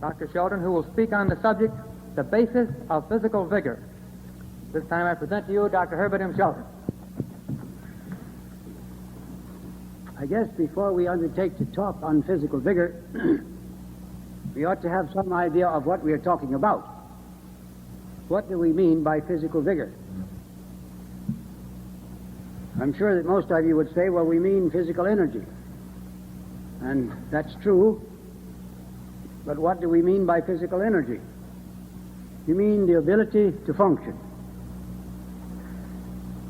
Dr. Shelton, who will speak on the subject, the basis of physical vigor. This time I present to you Dr. Herbert M. Shelton. I guess before we undertake to talk on physical vigor, we ought to have some idea of what we are talking about. What do we mean by physical vigor? I'm sure that most of you would say, well, we mean physical energy. And that's true. But what do we mean by physical energy? You mean the ability to function.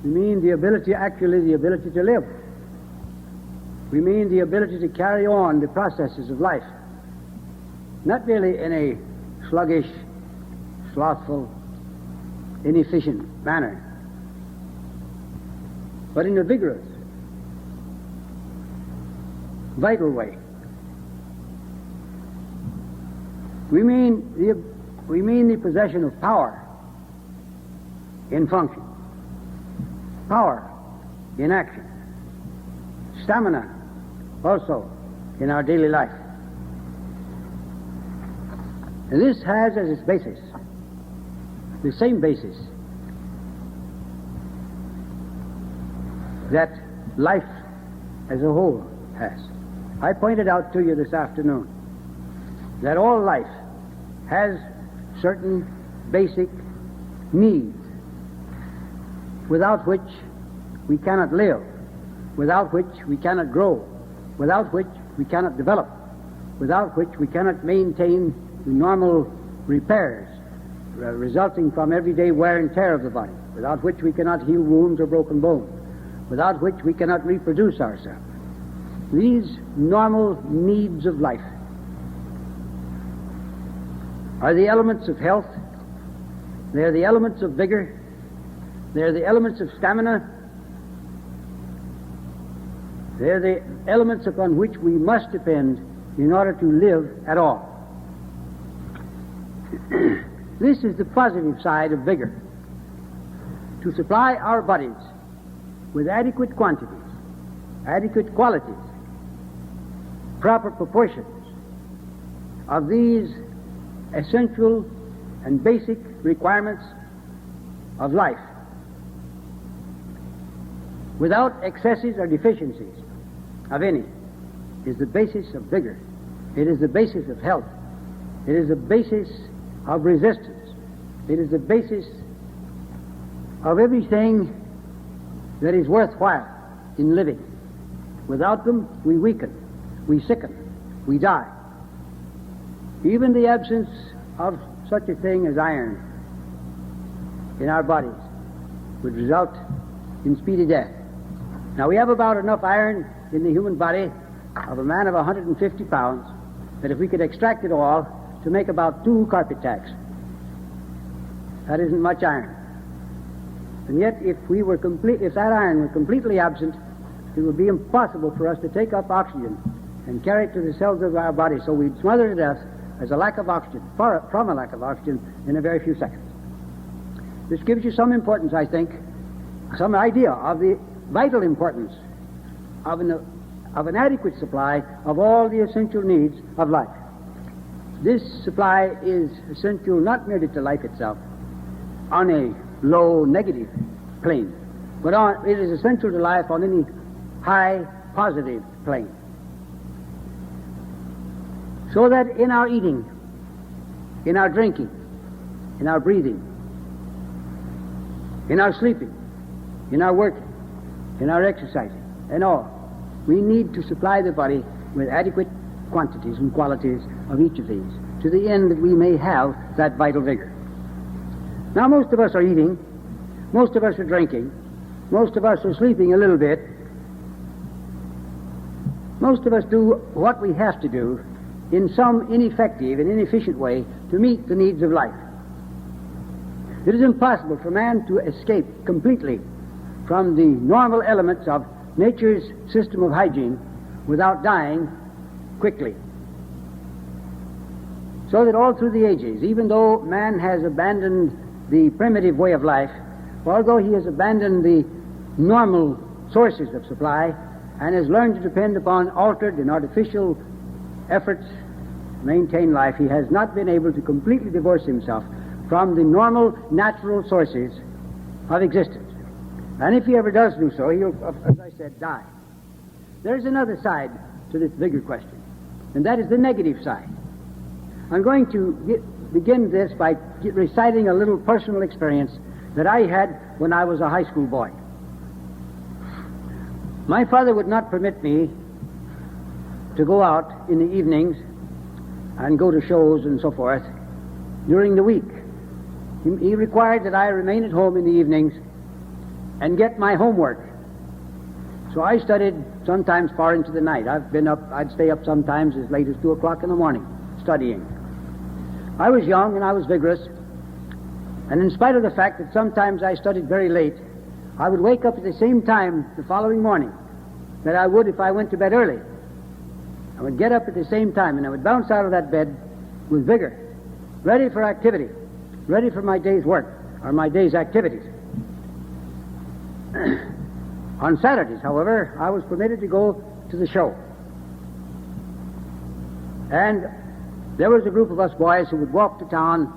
You mean the ability to live. We mean the ability to carry on the processes of life. Not really in a sluggish, slothful, inefficient manner, but in a vigorous, vital way. We mean the possession of power in function, power in action, stamina also in our daily life. And this has as its basis the same basis that life as a whole has. I pointed out to you this afternoon that all life has certain basic needs without which we cannot live, without which we cannot grow, without which we cannot develop, without which we cannot maintain the normal repairs resulting from everyday wear and tear of the body, without which we cannot heal wounds or broken bones, without which we cannot reproduce ourselves. These normal needs of life are the elements of health, they are the elements of vigor, they are the elements of stamina, they are the elements upon which we must depend in order to live at all. This is the positive side of vigor. To supply our bodies with adequate quantities, adequate qualities, proper proportions of these essential and basic requirements of life, without excesses or deficiencies of any, is the basis of vigor. It is the basis of health. It is the basis of resistance. It is the basis of everything that is worthwhile in living. Without them, we weaken, we sicken, we die. Even the absence of such a thing as iron in our bodies would result in speedy death. Now, we have about enough iron in the human body of a man of 150 pounds that if we could extract it all to make about 2 carpet tacks. That isn't much iron. And yet, if that iron were completely absent, it would be impossible for us to take up oxygen and carry it to the cells of our body, so we'd smother to death as a lack of oxygen, from a lack of oxygen in a very few seconds. This gives you some importance, I think, some idea of the vital importance of an adequate supply of all the essential needs of life. This supply is essential not merely to life itself on a low negative plane, but it is essential to life on any high positive plane. So that in our eating, in our drinking, in our breathing, in our sleeping, in our working, in our exercising, and all, we need to supply the body with adequate quantities and qualities of each of these, to the end that we may have that vital vigor. Now, most of us are eating, most of us are drinking, most of us are sleeping a little bit. Most of us do what we have to do in some ineffective and inefficient way to meet the needs of life. It is impossible for man to escape completely from the normal elements of nature's system of hygiene without dying quickly. So that all through the ages, even though man has abandoned the primitive way of life, although he has abandoned the normal sources of supply and has learned to depend upon altered and artificial efforts maintain life, he has not been able to completely divorce himself from the normal, natural sources of existence. And if he ever does do so, he'll, as I said, die. There's another side to this vigor question, and that is the negative side. I'm going to begin this by reciting a little personal experience that I had when I was a high school boy. My father would not permit me to go out in the evenings and go to shows and so forth during the week. He required that I remain at home in the evenings and get my homework. So I studied sometimes far into the night. I'd stay up sometimes as late as 2 o'clock in the morning studying. I was young and I was vigorous, and in spite of the fact that sometimes I studied very late, I would wake up at the same time the following morning that I would if I went to bed early. I would get up at the same time, and I would bounce out of that bed with vigor, ready for activity, ready for my day's work or my day's activities. On Saturdays, however, I was permitted to go to the show. And there was a group of us boys who would walk to town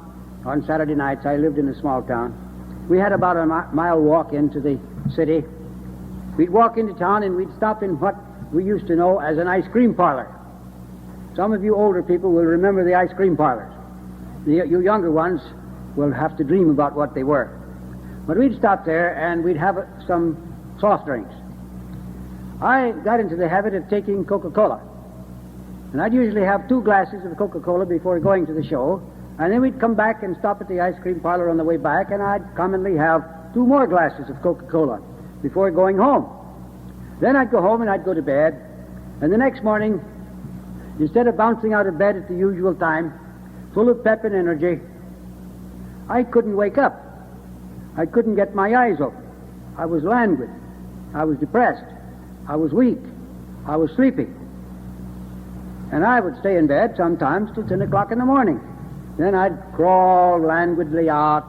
on Saturday nights. I lived in a small town. We had about a mile walk into the city. We'd walk into town and we'd stop in what we used to know as an ice cream parlor. Some of you older people will remember the ice cream parlors. You younger ones will have to dream about what they were. But we'd stop there and we'd have some soft drinks. I got into the habit of taking Coca-Cola. And I'd usually have 2 glasses of Coca-Cola before going to the show, and then we'd come back and stop at the ice cream parlor on the way back, and I'd commonly have 2 more glasses of Coca-Cola before going home. Then I'd go home and I'd go to bed, and the next morning, instead of bouncing out of bed at the usual time, full of pep and energy, I couldn't wake up. I couldn't get my eyes open. I was languid. I was depressed. I was weak. I was sleepy. And I would stay in bed sometimes till 10 o'clock in the morning. Then I'd crawl languidly out,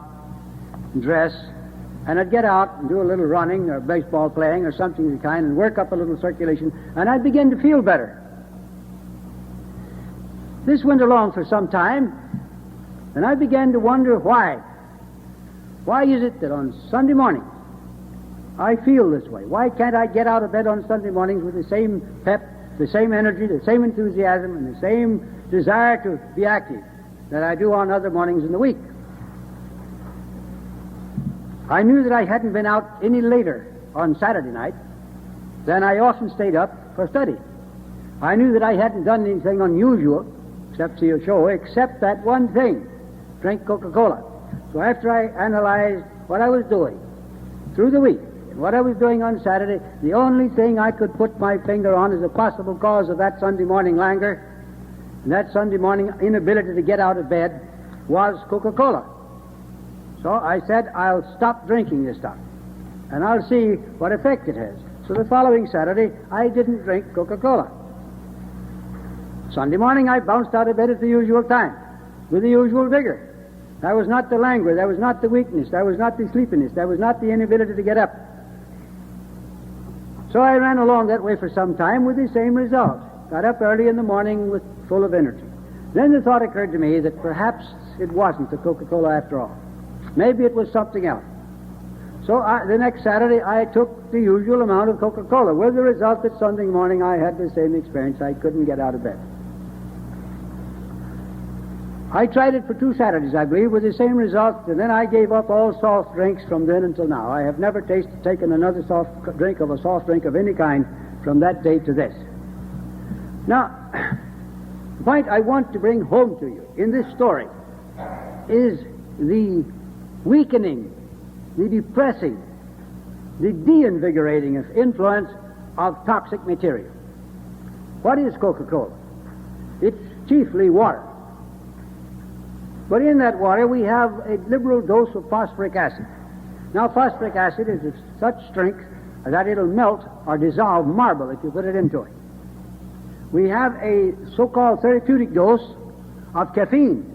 dress, and I'd get out and do a little running or baseball playing or something of the kind and work up a little circulation, and I'd begin to feel better. This went along for some time, and I began to wonder why. Why is it that on Sunday morning I feel this way? Why can't I get out of bed on Sunday mornings with the same pep, the same energy, the same enthusiasm, and the same desire to be active that I do on other mornings in the week? I knew that I hadn't been out any later on Saturday night than I often stayed up for study. I knew that I hadn't done anything unusual, except see a show, except that one thing, drink Coca-Cola. So after I analyzed what I was doing through the week, what I was doing on Saturday, the only thing I could put my finger on as a possible cause of that Sunday morning languor, and that Sunday morning inability to get out of bed, was Coca-Cola. So I said, I'll stop drinking this stuff, and I'll see what effect it has. So the following Saturday, I didn't drink Coca-Cola. Sunday morning, I bounced out of bed at the usual time, with the usual vigor. That was not the languor, that was not the weakness, that was not the sleepiness, that was not the inability to get up. So I ran along that way for some time with the same result. Got up early in the morning full of energy. Then the thought occurred to me that perhaps it wasn't the Coca-Cola after all. Maybe it was something else. So the next Saturday I took the usual amount of Coca-Cola, with the result that Sunday morning I had the same experience. I couldn't get out of bed. I tried it for 2 Saturdays, I believe, with the same result, and then I gave up all soft drinks from then until now. I have never taken another soft drink of any kind from that day to this. Now, the point I want to bring home to you in this story is the weakening, the depressing, the de-invigorating influence of toxic material. What is Coca-Cola? It's chiefly water. But in that water we have a liberal dose of phosphoric acid. Now phosphoric acid is of such strength that it'll melt or dissolve marble if you put it into it. We have a so-called therapeutic dose of caffeine.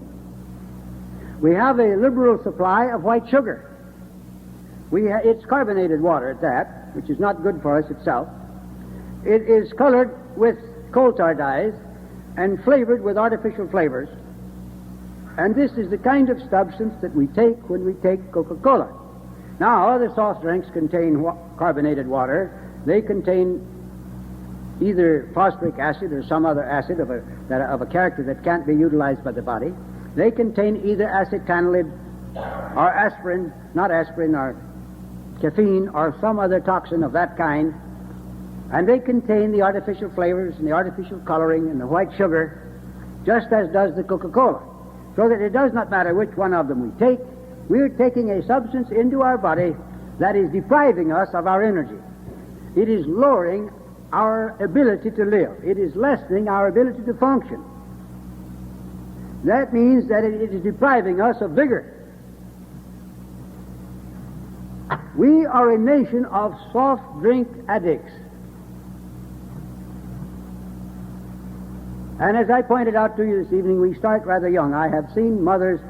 We have a liberal supply of white sugar. It's carbonated water at that, which is not good for us itself. It is colored with coal tar dyes, and flavored with artificial flavors. And this is the kind of substance that we take when we take Coca-Cola. Now, other soft drinks contain carbonated water. They contain either phosphoric acid or some other acid of a character that can't be utilized by the body. They contain either acetanilid or aspirin, not aspirin, or caffeine or some other toxin of that kind. And they contain the artificial flavors and the artificial coloring and the white sugar, just as does the Coca-Cola. So that it does not matter which one of them we take, we're taking a substance into our body that is depriving us of our energy. It is lowering our ability to live. It is lessening our ability to function. That means that it is depriving us of vigor. We are a nation of soft drink addicts. And as I pointed out to you this evening, we start rather young. I have seen mothers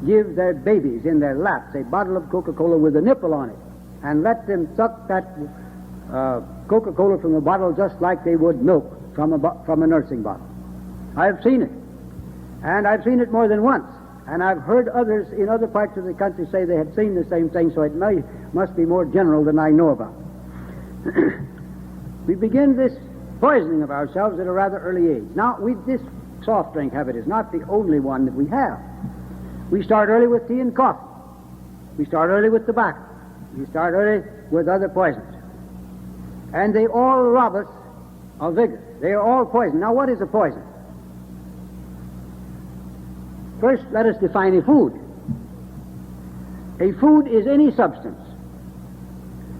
give their babies in their laps a bottle of Coca-Cola with a nipple on it and let them suck that Coca-Cola from the bottle just like they would milk from a nursing bottle. I have seen it. And I've seen it more than once. And I've heard others in other parts of the country say they had seen the same thing, so it must be more general than I know about. We begin this poisoning of ourselves at a rather early age. Now, this soft drink habit is not the only one that we have. We start early with tea and coffee. We start early with tobacco. We start early with other poisons. And they all rob us of vigor. They are all poison. Now, what is a poison? First, let us define a food. A food is any substance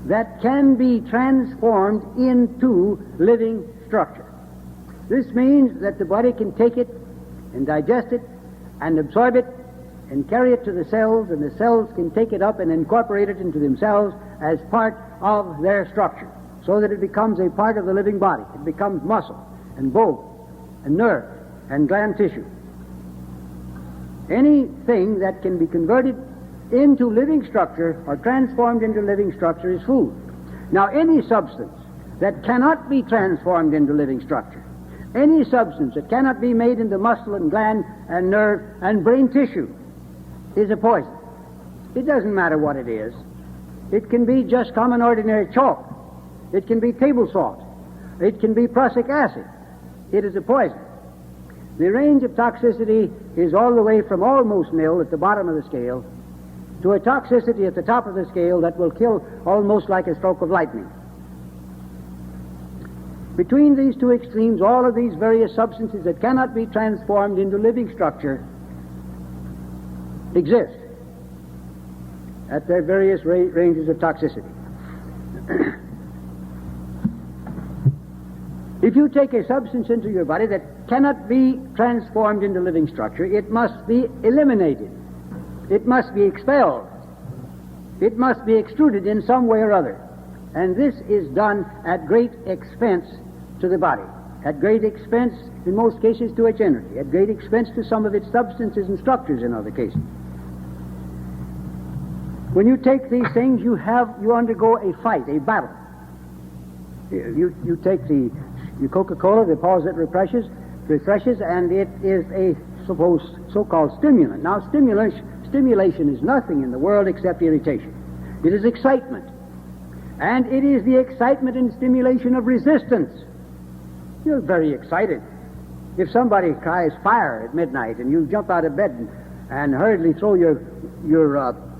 that can be transformed into living structure. This means that the body can take it and digest it and absorb it and carry it to the cells, and the cells can take it up and incorporate it into themselves as part of their structure, so that it becomes a part of the living body. It becomes muscle and bone and nerve and gland tissue. Anything that can be converted into living structure or transformed into living structure is food. Now, any substance that cannot be transformed into living structure, any substance that cannot be made into muscle and gland and nerve and brain tissue is a poison. It doesn't matter what it is. It can be just common ordinary chalk. It can be table salt. It can be prussic acid. It is a poison. The range of toxicity is all the way from almost nil at the bottom of the scale to a toxicity at the top of the scale that will kill almost like a stroke of lightning. Between these two extremes, all of these various substances that cannot be transformed into living structure exist at their various ranges of toxicity. If you take a substance into your body that cannot be transformed into living structure, it must be eliminated. It must be expelled. It must be extruded in some way or other. And this is done at great expense to the body, at great expense, in most cases, to its energy, at great expense to some of its substances and structures in other cases. When you take these things, you undergo a fight, a battle. You take the Coca-Cola, the pause that refreshes, and it is a so-called stimulant. Now, stimulation is nothing in the world except irritation. It is excitement. And it is the excitement and stimulation of resistance. You're very excited. If somebody cries fire at midnight and you jump out of bed and hurriedly throw your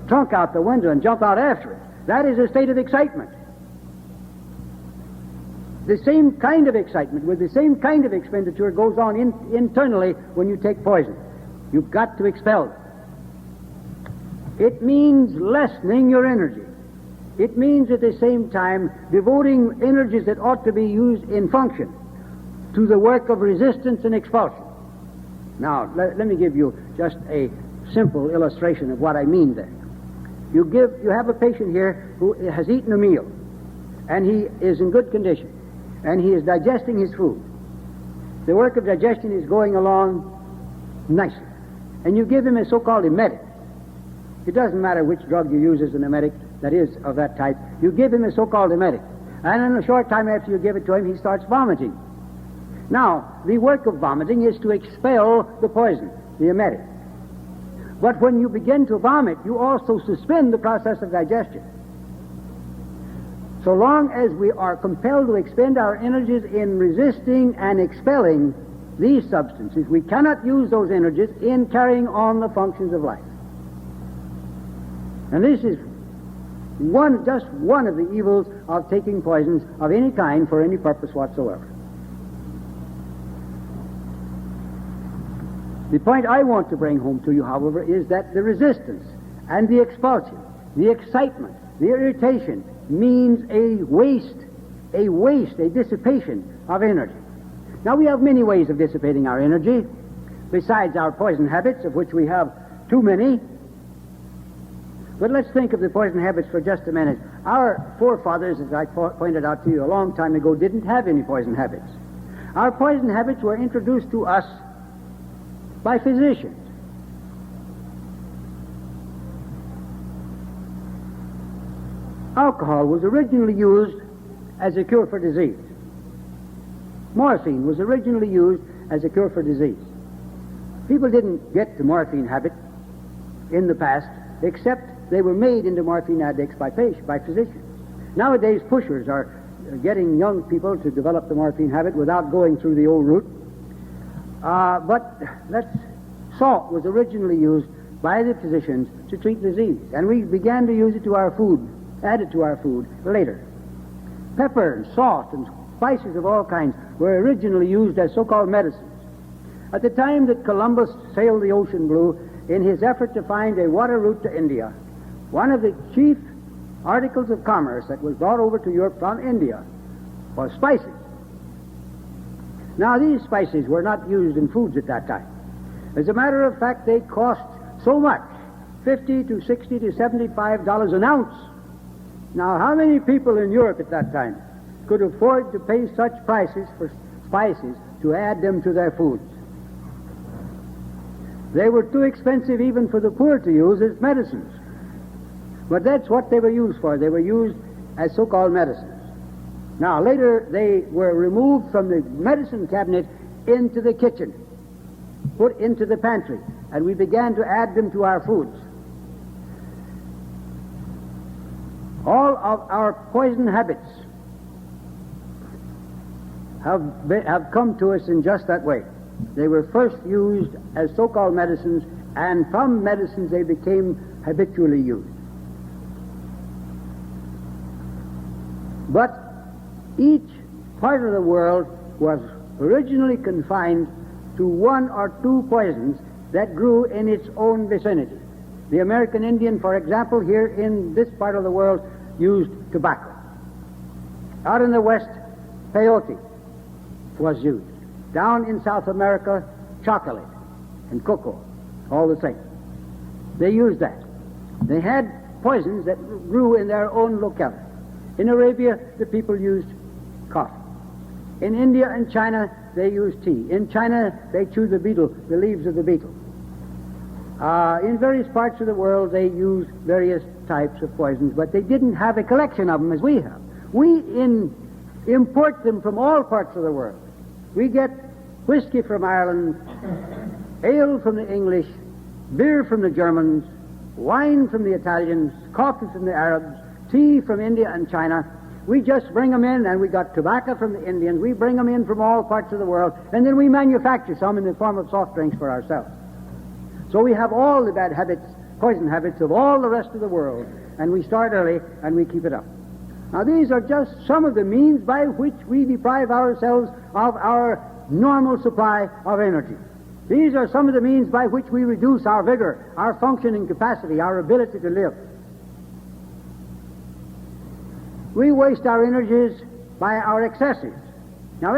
trunk out the window and jump out after it, that is a state of excitement. The same kind of excitement with the same kind of expenditure goes on internally when you take poison. You've got to expel it. It means lessening your energy. It means at the same time devoting energies that ought to be used in function to the work of resistance and expulsion. Now, let me give you just a simple illustration of what I mean there. You have a patient here who has eaten a meal, and he is in good condition, and he is digesting his food. The work of digestion is going along nicely, and you give him a so-called emetic. It doesn't matter which drug you use as an emetic that is of that type. You give him a so-called emetic, and in a short time after you give it to him, he starts vomiting. Now, the work of vomiting is to expel the poison, the emetic. But when you begin to vomit, you also suspend the process of digestion. So long as we are compelled to expend our energies in resisting and expelling these substances, we cannot use those energies in carrying on the functions of life. And this is just one of the evils of taking poisons of any kind for any purpose whatsoever. The point I want to bring home to you, however, is that the resistance and the expulsion, the excitement, the irritation means a waste, a dissipation of energy. Now, we have many ways of dissipating our energy, besides our poison habits, of which we have too many. But let's think of the poison habits for just a minute. Our forefathers, as I pointed out to you a long time ago, didn't have any poison habits. Our poison habits were introduced to us by physicians. Alcohol was originally used as a cure for disease. Morphine was originally used as a cure for disease. People didn't get the morphine habit in the past, except they were made into morphine addicts by physicians. Nowadays, pushers are getting young people to develop the morphine habit without going through the old route. But salt was originally used by the physicians to treat disease, and we began to use it to our food, add it to our food later. Pepper and salt and spices of all kinds were originally used as so-called medicines. At the time that Columbus sailed the ocean blue in his effort to find a water route to India, one of the chief articles of commerce that was brought over to Europe from India was spices. Now, these spices were not used in foods at that time. As a matter of fact, they cost so much, $50 to $60 to $75 an ounce. Now, how many people in Europe at that time could afford to pay such prices for spices to add them to their foods? They were too expensive even for the poor to use as medicines. But that's what they were used for. They were used as so-called medicines. Now, later they were removed from the medicine cabinet into the kitchen, put into the pantry, and we began to add them to our foods. All of our poison habits have come to us in just that way. They were first used as so-called medicines, and from medicines they became habitually used. But each part of the world was originally confined to one or two poisons that grew in its own vicinity. The American Indian, for example, here in this part of the world, used tobacco. Out in the West, peyote was used. Down in South America, chocolate and cocoa, all the same. They used that. They had poisons that grew in their own locality. In Arabia, the people used coffee. In India and China, they used tea. In China, they chewed the leaves of the betel. In various parts of the world, they used various types of poisons, but they didn't have a collection of them as we have. We import them from all parts of the world. We get whiskey from Ireland, ale from the English, beer from the Germans, wine from the Italians, coffee from the Arabs, tea from India and China. We just bring them in, and we got tobacco from the Indians. We bring them in from all parts of the world, and then we manufacture some in the form of soft drinks for ourselves. So we have all the bad habits, poison habits of all the rest of the world, and we start early and we keep it up. Now, these are just some of the means by which we deprive ourselves of our normal supply of energy. These are some of the means by which we reduce our vigor, our functioning capacity, our ability to live. We waste our energies by our excesses. Now,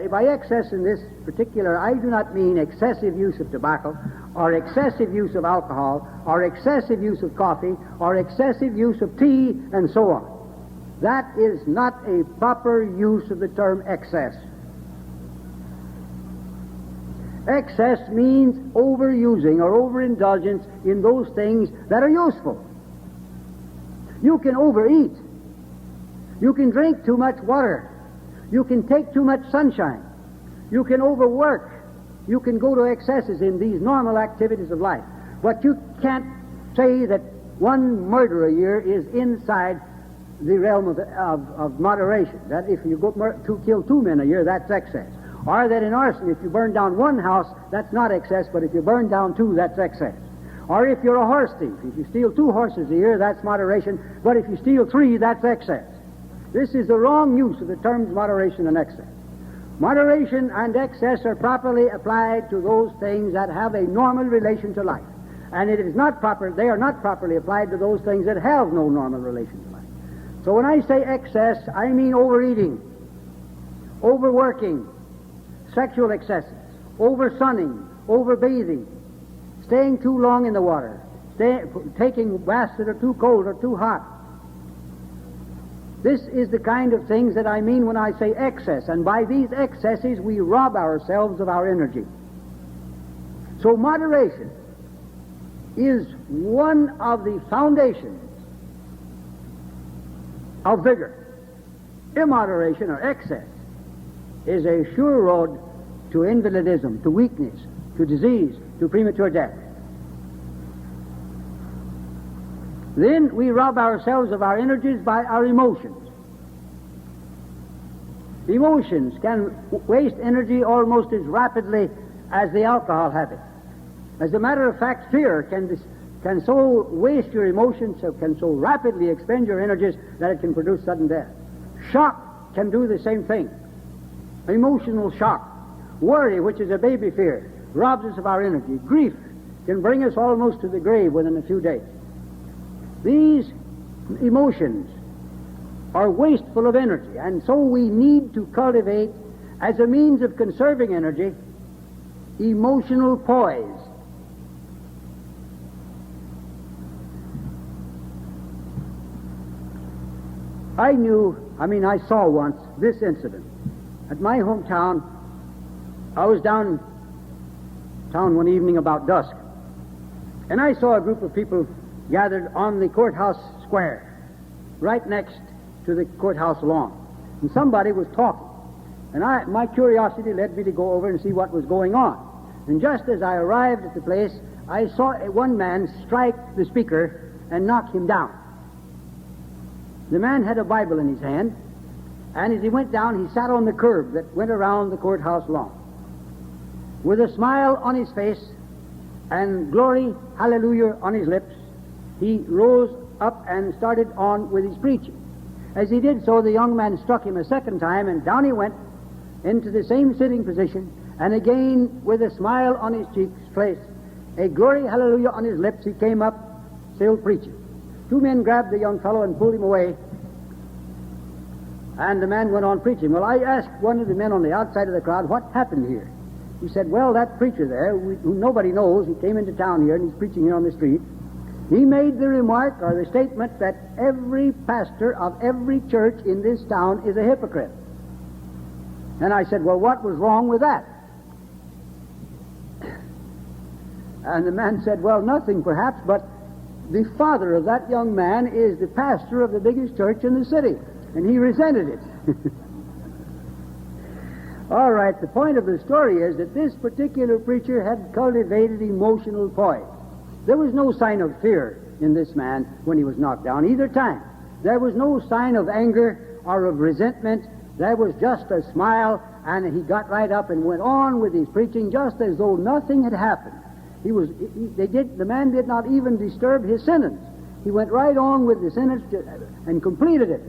by excess in this particular, I do not mean excessive use of tobacco, or excessive use of alcohol, or excessive use of coffee, or excessive use of tea, and so on. That is not a proper use of the term excess. Excess means overusing or overindulgence in those things that are useful. You can overeat. You can drink too much water. You can take too much sunshine. You can overwork. You can go to excesses in these normal activities of life. But you can't say that one murder a year is inside the realm of moderation. That if you go to kill 2 men a year, that's excess. Or that in arson, if you burn down one house, that's not excess, but if you burn down 2, that's excess. Or if you're a horse thief, if you steal 2 horses a year, that's moderation, but if you steal 3, that's excess. This is the wrong use of the terms moderation and excess. Moderation and excess are properly applied to those things that have a normal relation to life. And they are not properly applied to those things that have no normal relation to life. So when I say excess, I mean overeating, overworking, sexual excesses, oversunning, overbathing, staying too long in the water, taking baths that are too cold or too hot. This is the kind of things that I mean when I say excess, and by these excesses we rob ourselves of our energy. So moderation is one of the foundations of vigor. Immoderation or excess is a sure road to invalidism, to weakness, to disease, to premature death. Then we rob ourselves of our energies by our emotions. Emotions can waste energy almost as rapidly as the alcohol habit. As a matter of fact, fear can so waste your emotions, can so rapidly expend your energies that it can produce sudden death. Shock can do the same thing. Emotional shock. Worry, which is a baby fear, robs us of our energy. Grief can bring us almost to the grave within a few days. These emotions are wasteful of energy, and so we need to cultivate, as a means of conserving energy, emotional poise. I saw once this incident. At my hometown, I was downtown one evening about dusk, and I saw a group of people gathered on the courthouse square, right next to the courthouse lawn. And somebody was talking. And my curiosity led me to go over and see what was going on. And just as I arrived at the place, I saw one man strike the speaker and knock him down. The man had a Bible in his hand, and as he went down, he sat on the curb that went around the courthouse lawn. With a smile on his face and glory, hallelujah, on his lips, he rose up and started on with his preaching. As he did so, the young man struck him a second time, and down he went into the same sitting position, and again, with a smile on his face, a glory, hallelujah, on his lips, he came up, still preaching. 2 men grabbed the young fellow and pulled him away, and the man went on preaching. Well, I asked one of the men on the outside of the crowd, what happened here? He said, well, that preacher there, who nobody knows, he came into town here, and he's preaching here on the street. He made the remark or the statement that every pastor of every church in this town is a hypocrite. And I said, well, what was wrong with that? And the man said, well, nothing perhaps, but the father of that young man is the pastor of the biggest church in the city, and he resented it. All right, the point of the story is that this particular preacher had cultivated emotional poise. There was no sign of fear in this man when he was knocked down either time. There was no sign of anger or of resentment. There was just a smile, and he got right up and went on with his preaching just as though nothing had happened. The man did not even disturb his sentence. He went right on with the sentence and completed it.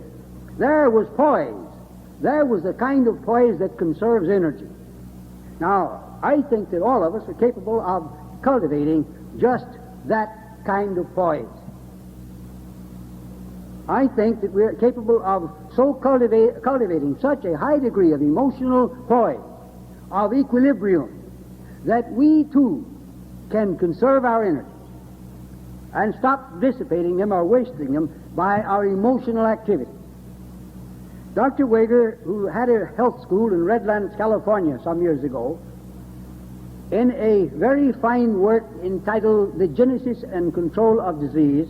There was poise. There was the kind of poise that conserves energy. Now, I think that all of us are capable of cultivating just that kind of poise. I think that we're capable of so cultivating such a high degree of emotional poise, of equilibrium, that we too can conserve our energy and stop dissipating them or wasting them by our emotional activity. Dr. Wager, who had a health school in Redlands, California some years ago, in a very fine work entitled The Genesis and Control of Disease,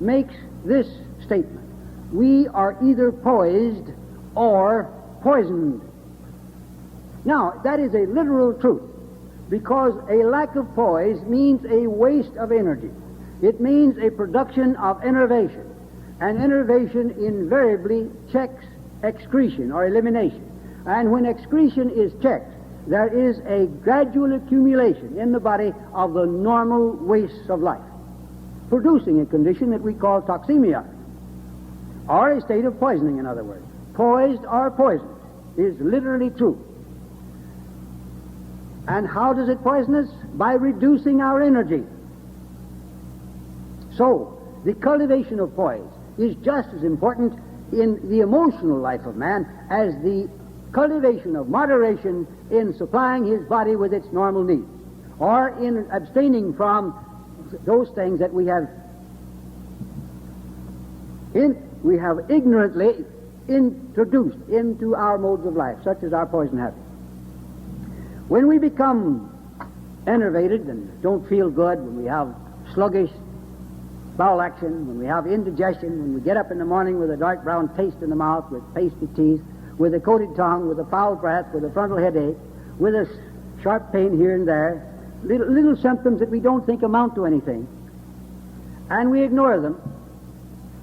makes this statement: we are either poised or poisoned. Now, that is a literal truth, because a lack of poise means a waste of energy. It means a production of enervation, and enervation invariably checks excretion or elimination. And when excretion is checked, there is a gradual accumulation in the body of the normal wastes of life, producing a condition that we call toxemia, or a state of poisoning, in other words. Poised or poisoned is literally true. And how does it poison us? By reducing our energy. So, the cultivation of poise is just as important in the emotional life of man as the cultivation of moderation in supplying his body with its normal needs, or in abstaining from those things that we have ignorantly introduced into our modes of life, such as our poison habits. When we become enervated and don't feel good, when we have sluggish bowel action, when we have indigestion, when we get up in the morning with a dark brown taste in the mouth, with pasty teeth, with a coated tongue, with a foul breath, with a frontal headache, with a sharp pain here and there, little symptoms that we don't think amount to anything, and we ignore them,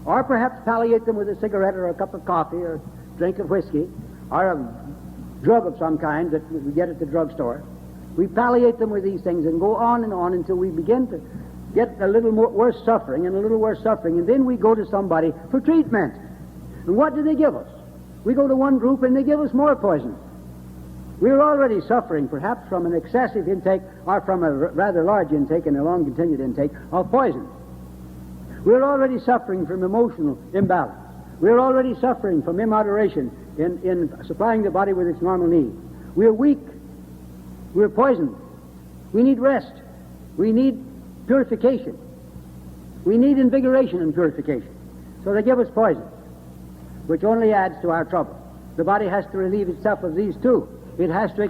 or perhaps palliate them with a cigarette or a cup of coffee or a drink of whiskey or a drug of some kind that we get at the drugstore. We palliate them with these things and go on until we begin to get a little more worse suffering and a little worse suffering, and then we go to somebody for treatment. And what do they give us? We go to one group and they give us more poison. We're already suffering perhaps from an excessive intake or from a rather large intake and a long continued intake of poison. We're already suffering from emotional imbalance. We're already suffering from immoderation in supplying the body with its normal needs. We're weak. We're poisoned. We need rest. We need purification. We need invigoration and purification. So they give us poison, which only adds to our trouble. The body has to relieve itself of these two. It has to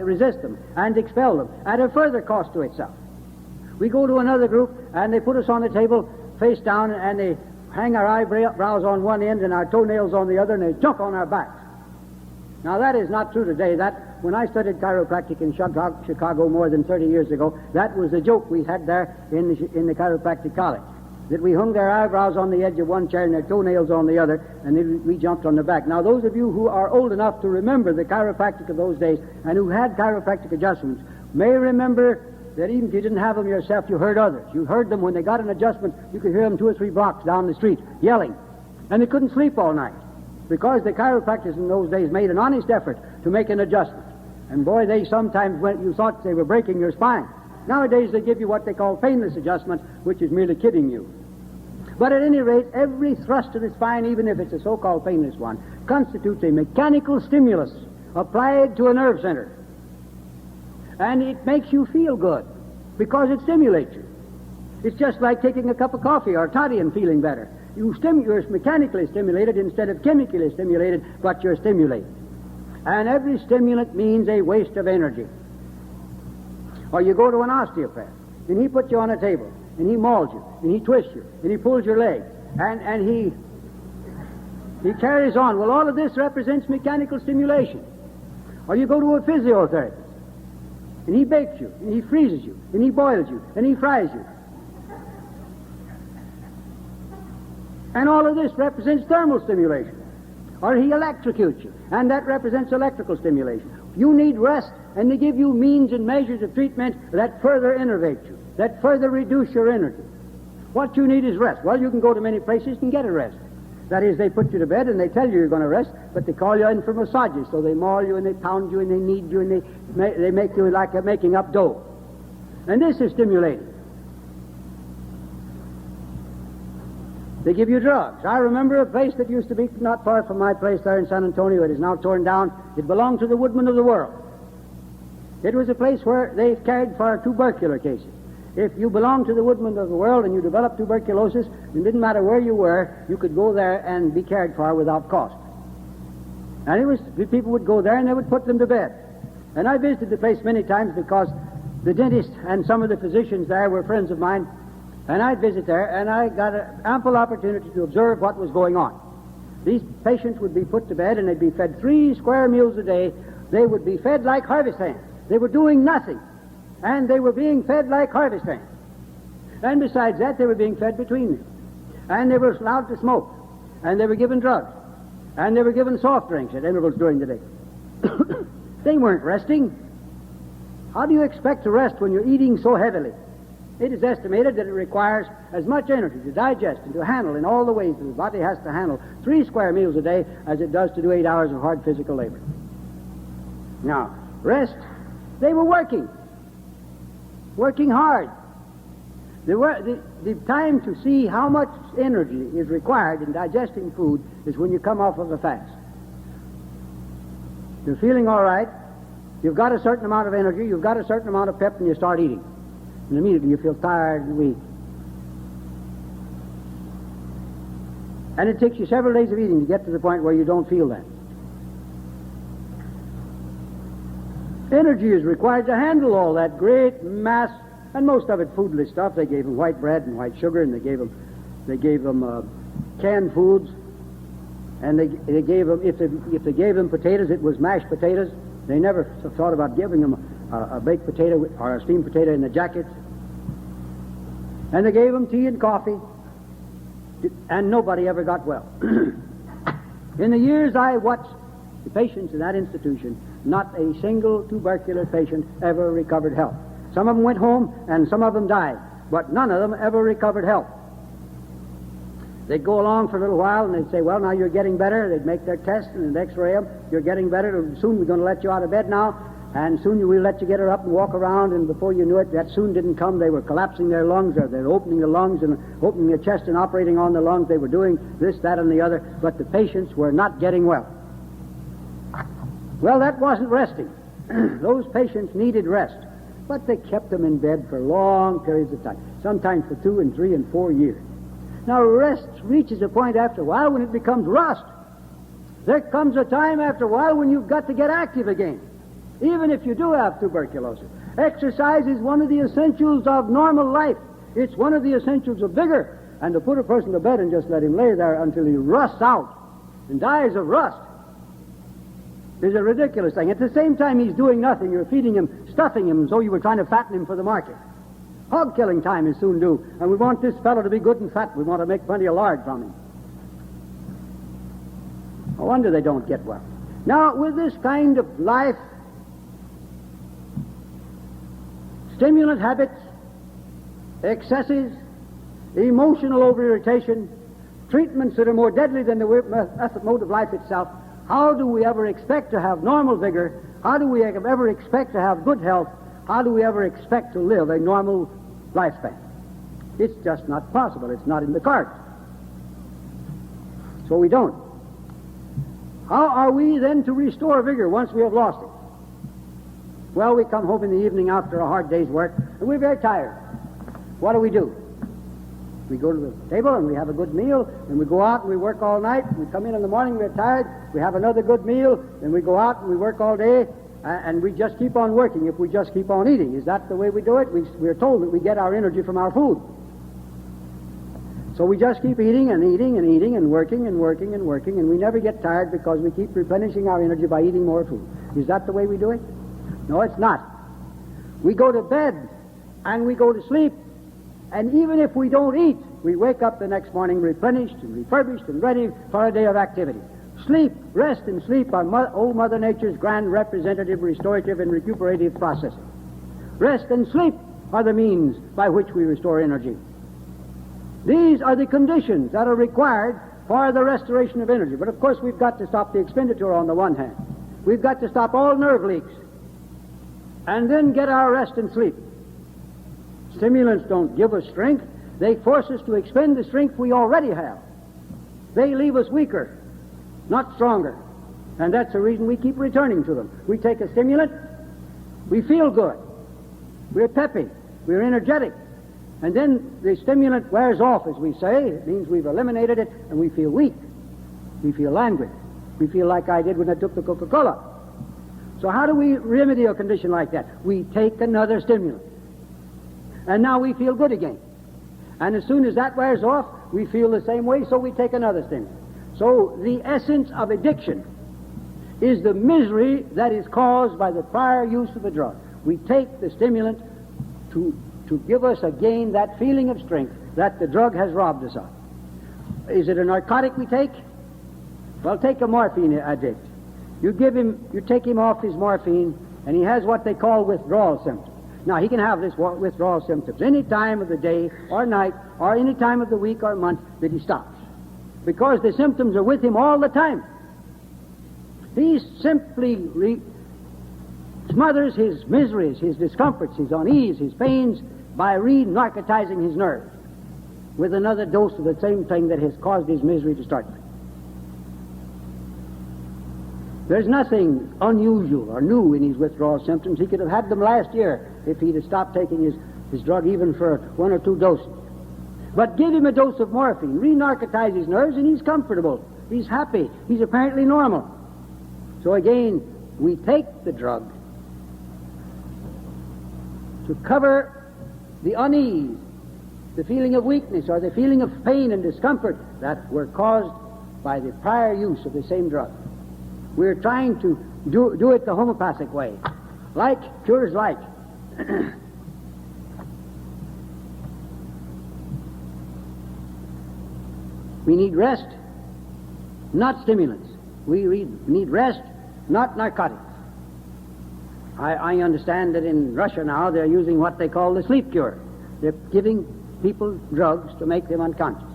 resist them and expel them at a further cost to itself. We go to another group and they put us on the table face down and they hang our eyebrows on one end and our toenails on the other, and they jump on our backs. Now that is not true today. That when I studied chiropractic in Chicago more than 30 years ago, that was the joke we had there in the chiropractic college, that we hung their eyebrows on the edge of one chair and their toenails on the other, and then we jumped on the back. Now those of you who are old enough to remember the chiropractic of those days and who had chiropractic adjustments may remember that even if you didn't have them yourself, you heard others. You heard them when they got an adjustment. You could hear them 2 or 3 blocks down the street yelling, and they couldn't sleep all night because the chiropractors in those days made an honest effort to make an adjustment. And boy, they sometimes went, you thought they were breaking your spine. Nowadays they give you what they call painless adjustment, which is merely kidding you. But at any rate, every thrust of the spine, even if it's a so-called painless one, constitutes a mechanical stimulus applied to a nerve center. And it makes you feel good because it stimulates you. It's just like taking a cup of coffee or toddy and feeling better. You're mechanically stimulated instead of chemically stimulated, but you're stimulated. And every stimulant means a waste of energy. Or you go to an osteopath, and he puts you on a table, and he mauls you, and he twists you, and he pulls your leg, and he carries on. Well, all of this represents mechanical stimulation. Or you go to a physiotherapist, and he bakes you, and he freezes you, and he boils you, and he fries you. And all of this represents thermal stimulation. Or he electrocutes you, and that represents electrical stimulation. You need rest, and they give you means and measures of treatment that further innervate you, that further reduce your energy. What you need is rest. Well, you can go to many places and get a rest. That is, they put you to bed and they tell you you're going to rest, but they call you in for massages. So they maul you and they pound you and they knead you and they make you like making up dough. And this is stimulating. They give you drugs. I remember a place that used to be not far from my place there in San Antonio. It is now torn down. It belonged to the Woodmen of the World. It was a place where they cared for tubercular cases. If you belonged to the Woodmen of the World and you developed tuberculosis, it didn't matter where you were, you could go there and be cared for without cost. And people would go there and they would put them to bed. And I visited the place many times because the dentist and some of the physicians there were friends of mine. And I'd visit there, and I got an ample opportunity to observe what was going on. These patients would be put to bed, and they'd be fed 3 square meals a day they would be fed like harvest hands. They were doing nothing, and they were being fed like harvest hands. And besides that, they were being fed between them. And they were allowed to smoke, and they were given drugs, and they were given soft drinks at intervals during the day. They weren't resting. How do you expect to rest when you're eating so heavily? It is estimated that it requires as much energy to digest and to handle in all the ways that the body has to handle 3 square meals a day as it does to do 8 hours of hard physical labor. Now, rest, they were working hard. The time to see how much energy is required in digesting food is when you come off of a fast. You're feeling all right, you've got a certain amount of energy, you've got a certain amount of pep, and you start eating. And immediately you feel tired and weak. And it takes you several days of eating to get to the point where you don't feel that. Energy is required to handle all that great mass, and most of it foodless stuff. They gave them white bread and white sugar, and they gave them canned foods, and they gave them, if they gave them potatoes, it was mashed potatoes. They never thought about giving them a baked potato or a steamed potato in the jackets. And they gave them tea and coffee, and nobody ever got well. In the years I watched the patients in that institution, not a single tubercular patient ever recovered health. Some of them went home, and some of them died, but none of them ever recovered health. They'd go along for a little while, and they'd say, well, now you're getting better. They'd make their tests and they'd x-ray them. You're getting better. Soon we're going to let you out of bed now, and soon we'll let you get her up and walk around, and before you knew it, that soon didn't come. They were collapsing their lungs, or they're opening the lungs and opening the chest and operating on the lungs. They were doing this, that, and the other, but the patients were not getting well. Well, that wasn't resting. Those patients needed rest, but they kept them in bed for long periods of time, sometimes for 2 and 3 and 4 years. Now, rest reaches a point after a while when it becomes rust. There comes a time after a while when you've got to get active again, even if you do have tuberculosis. Exercise is one of the essentials of normal life. It's one of the essentials of vigor. And to put a person to bed and just let him lay there until he rusts out and dies of rust is a ridiculous thing. At the same time he's doing nothing, you're feeding him, stuffing him as though you were trying to fatten him for the market. Hog killing time is soon due, and we want this fellow to be good and fat. We want to make plenty of lard from him. No wonder they don't get well. Now, with this kind of life, stimulant habits, excesses, emotional over-irritation, treatments that are more deadly than the mode of life itself, how do we ever expect to have normal vigor? How do we ever expect to have good health? How do we ever expect to live a normal lifespan? It's just not possible. It's not in the cards. So we don't. How are we then to restore vigor once we have lost it? Well, we come home in the evening after a hard day's work, and we're very tired. What do? We go to the table and we have a good meal, and we go out and we work all night. We come in the morning, we're tired, we have another good meal, and we go out and we work all day, and we just keep on working if we just keep on eating. Is that the way we do it? We're told that we get our energy from our food. So we just keep eating and eating and eating and working and working and working, and we never get tired because we keep replenishing our energy by eating more food. Is that the way we do it? No, it's not. We go to bed and we go to sleep, and even if we don't eat, we wake up the next morning replenished and refurbished and ready for a day of activity. Sleep, rest and sleep are old Mother Nature's grand representative, restorative, and recuperative processes. Rest and sleep are the means by which we restore energy. These are the conditions that are required for the restoration of energy. But of course we've got to stop the expenditure on the one hand. We've got to stop all nerve leaks and then get our rest and sleep. Stimulants don't give us strength. They force us to expend the strength we already have. They leave us weaker, not stronger. And that's the reason we keep returning to them. We take a stimulant, we feel good, we're peppy, we're energetic, and then the stimulant wears off, as we say. It means we've eliminated it, and we feel weak. We feel languid. We feel like I did when I took the Coca-Cola. So how do we remedy a condition like that? We take another stimulant. And now we feel good again. And as soon as that wears off, we feel the same way, so we take another stimulant. So the essence of addiction is the misery that is caused by the prior use of the drug. We take the stimulant to give us again that feeling of strength that the drug has robbed us of. Is it a narcotic we take? Well, take a morphine addict. You take him off his morphine, and he has what they call withdrawal symptoms. Now, he can have this withdrawal symptoms any time of the day or night or any time of the week or month that he stops, because the symptoms are with him all the time. He simply smothers his miseries, his discomforts, his unease, his pains by re-narcotizing his nerves with another dose of the same thing that has caused his misery to start with. There's nothing unusual or new in his withdrawal symptoms. He could have had them last year if he'd have stopped taking his drug even for 1 or 2 doses. But give him a dose of morphine, re-narcotize his nerves, and he's comfortable. He's happy. He's apparently normal. So again, we take the drug to cover the unease, the feeling of weakness, or the feeling of pain and discomfort that were caused by the prior use of the same drug. We're trying to do it the homeopathic way. Like cures like. We need rest, not stimulants. We need rest, not narcotics. I understand that in Russia now they're using what they call the sleep cure. They're giving people drugs to make them unconscious.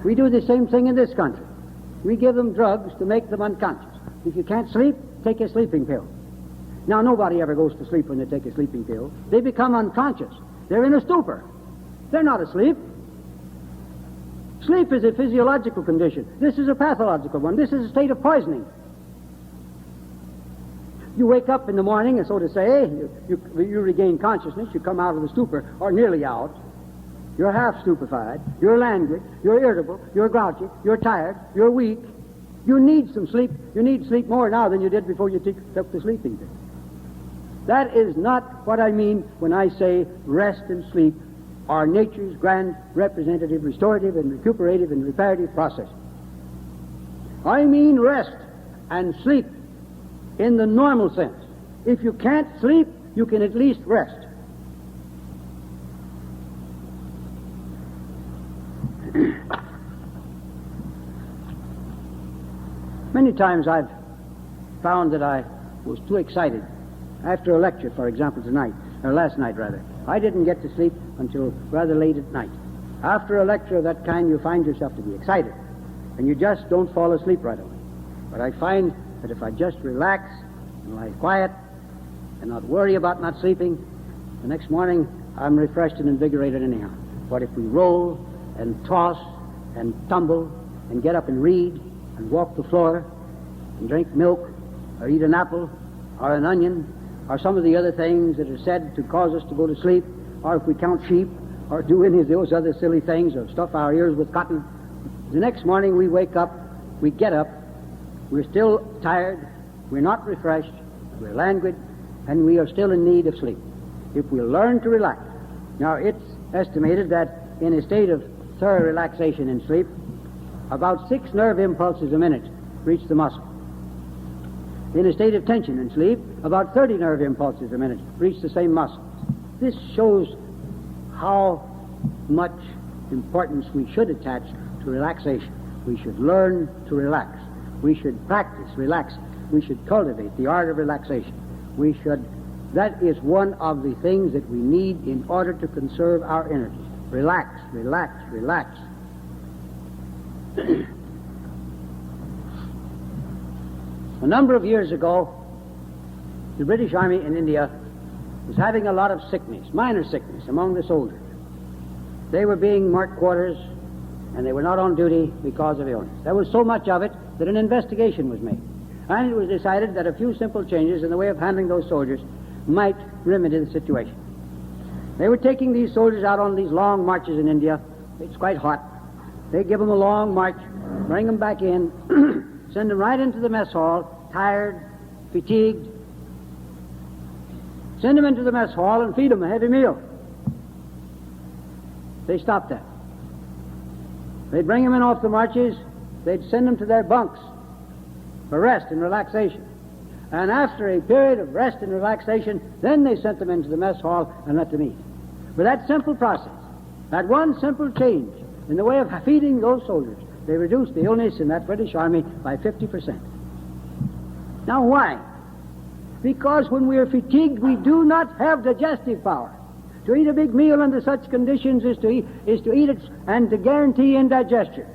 We do the same thing in this country. We give them drugs to make them unconscious. If you can't sleep, take a sleeping pill. Now, nobody ever goes to sleep when they take a sleeping pill. They become unconscious. They're in a stupor. They're not asleep. Sleep is a physiological condition. This is a pathological one. This is a state of poisoning. You wake up in the morning, and so to say, you regain consciousness. You come out of the stupor, or nearly out. You're half stupefied. You're languid. You're irritable. You're grouchy. You're tired. You're weak. You need some sleep. You need sleep more now than you did before you took the sleeping pill. That is not what I mean when I say rest and sleep are nature's grand representative, restorative, and recuperative and reparative process. I mean rest and sleep in the normal sense. If you can't sleep, you can at least rest. Many times I've found that I was too excited. After a lecture, for example, last night rather, I didn't get to sleep until rather late at night. After a lecture of that kind, you find yourself to be excited, and you just don't fall asleep right away. But I find that if I just relax and lie quiet and not worry about not sleeping, the next morning I'm refreshed and invigorated anyhow. But if we roll and toss and tumble and get up and read and walk the floor and drink milk or eat an apple or an onion or some of the other things that are said to cause us to go to sleep, or if we count sheep or do any of those other silly things or stuff our ears with cotton, the next morning we wake up, we get up, we're still tired, we're not refreshed, we're languid, and we are still in need of sleep. If we learn to relax. Now, it's estimated that in a state of thorough relaxation and sleep, about 6 nerve impulses a minute reach the muscle. In a state of tension and sleep, about 30 nerve impulses a minute reach the same muscle. This shows how much importance we should attach to relaxation. We should learn to relax. We should practice relaxing. We should cultivate the art of relaxation. That is one of the things that we need in order to conserve our energy. Relax, relax, relax. A number of years ago, the British Army in India was having a lot of sickness, minor sickness, among the soldiers. They were being marked quarters, and they were not on duty because of illness. There was so much of it that an investigation was made. And it was decided that a few simple changes in the way of handling those soldiers might remedy the situation. They were taking these soldiers out on these long marches in India. It's quite hot. They give them a long march, bring them back in, send them right into the mess hall, tired, fatigued. Send them into the mess hall and feed them a heavy meal. They stopped that. They'd bring them in off the marches. They'd send them to their bunks. for rest and relaxation. And after a period of rest and relaxation, then they sent them into the mess hall and let them eat. With that simple process, that one simple change in the way of feeding those soldiers, they reduced the illness in that British Army by 50%. Now why? Because when we are fatigued, we do not have digestive power. To eat a big meal under such conditions is to eat it and to guarantee indigestion.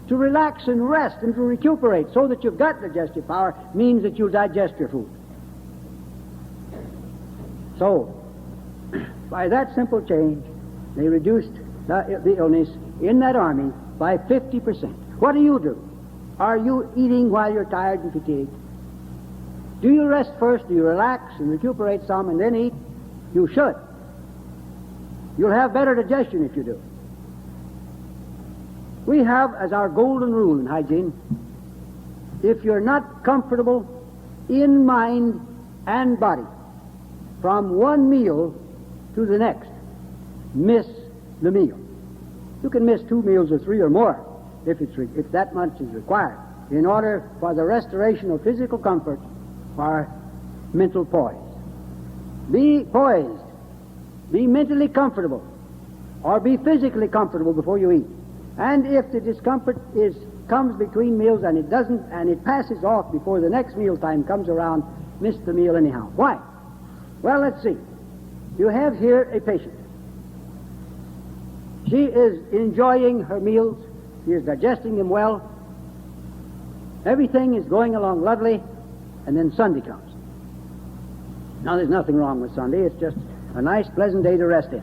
To relax and rest and to recuperate so that you've got digestive power means that you'll digest your food. So, by that simple change, they reduced the illness in that army by 50%. What do? Are you eating while you're tired and fatigued? Do you rest first? Do you relax and recuperate some and then eat? You should. You'll have better digestion if you do. We have as our golden rule in hygiene, if you're not comfortable in mind and body from one meal to the next, miss the meal. You can miss 2 meals or 3 or more if that much is required in order for the restoration of physical comfort or mental poise. Be poised. Be mentally comfortable or be physically comfortable before you eat. And if the discomfort comes between meals and it passes off before the next meal time comes around, miss the meal anyhow. Why? Well, let's see. You have here a patient. She is enjoying her meals. She is digesting them well. Everything is going along lovely, and then Sunday comes. Now, there's nothing wrong with Sunday. It's just a nice, pleasant day to rest in.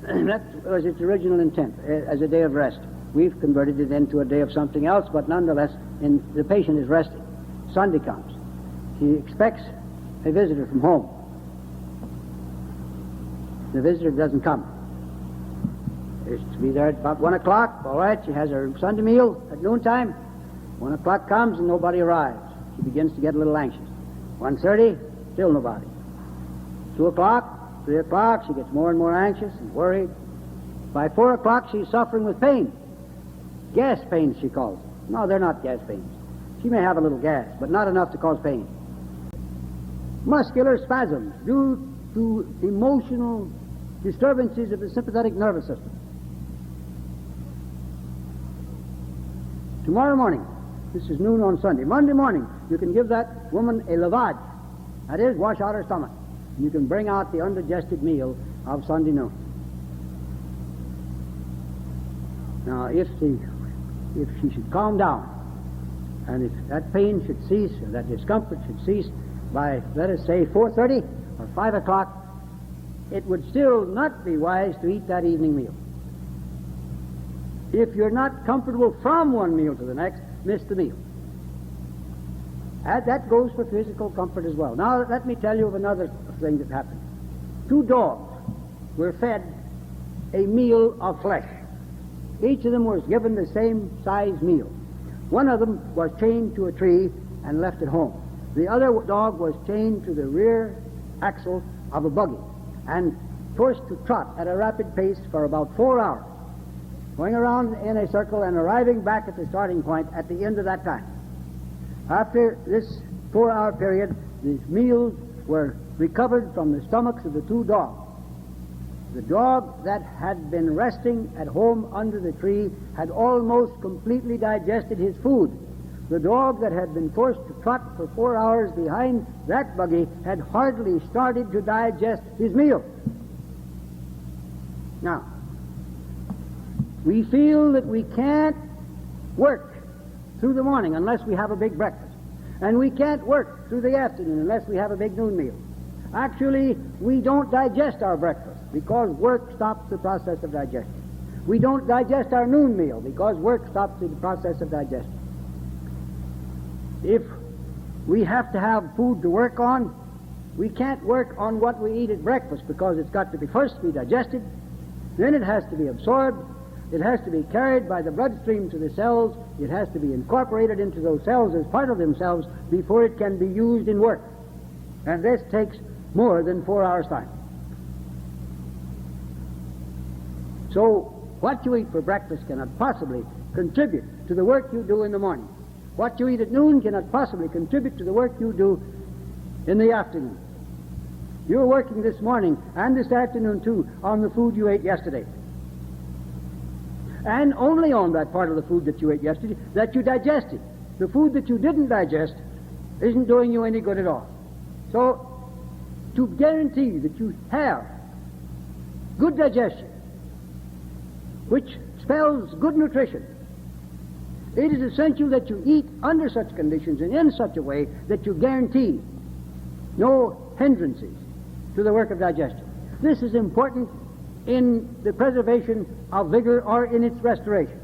That was its original intent, as a day of rest. We've converted it into a day of something else, but nonetheless, the patient is resting. Sunday comes. She expects a visitor from home. The visitor doesn't come. Is to be there at about 1 o'clock. All right, she has her Sunday meal at noontime. 1 o'clock comes and nobody arrives. She begins to get a little anxious. 1:30, still nobody. 2 o'clock, 3 o'clock, she gets more and more anxious and worried. By 4 o'clock, she's suffering with pain. Gas pains, she calls them. No, they're not gas pains. She may have a little gas, but not enough to cause pain. Muscular spasms due to emotional disturbances of the sympathetic nervous system. Tomorrow morning, this is noon on Sunday. Monday morning, you can give that woman a lavage. That is, wash out her stomach. And you can bring out the undigested meal of Sunday noon. Now, if she should calm down, and if that pain should cease, or that discomfort should cease by, let us say, 4:30 or 5 o'clock, it would still not be wise to eat that evening meal. If you're not comfortable from one meal to the next, miss the meal. And that goes for physical comfort as well. Now, let me tell you of another thing that happened. 2 dogs were fed a meal of flesh. Each of them was given the same size meal. One of them was chained to a tree and left at home. The other dog was chained to the rear axle of a buggy and forced to trot at a rapid pace for about 4 hours, going around in a circle and arriving back at the starting point at the end of that time. After this 4-hour period, the meals were recovered from the stomachs of the 2 dogs. The dog that had been resting at home under the tree had almost completely digested his food. The dog that had been forced to trot for 4 hours behind that buggy had hardly started to digest his meal. Now, we feel that we can't work through the morning unless we have a big breakfast. And we can't work through the afternoon unless we have a big noon meal. Actually, we don't digest our breakfast because work stops the process of digestion. We don't digest our noon meal because work stops the process of digestion. If we have to have food to work on, we can't work on what we eat at breakfast because it's got to be first be digested, then it has to be absorbed, it has to be carried by the bloodstream to the cells, it has to be incorporated into those cells as part of themselves before it can be used in work. And this takes more than 4 hours' time. So, what you eat for breakfast cannot possibly contribute to the work you do in the morning. What you eat at noon cannot possibly contribute to the work you do in the afternoon. You're working this morning and this afternoon too on the food you ate yesterday. And only on that part of the food that you ate yesterday that you digested. The food that you didn't digest isn't doing you any good at all. So, to guarantee that you have good digestion, which spells good nutrition, it is essential that you eat under such conditions and in such a way that you guarantee no hindrances to the work of digestion. This is important in the preservation of vigor or in its restoration.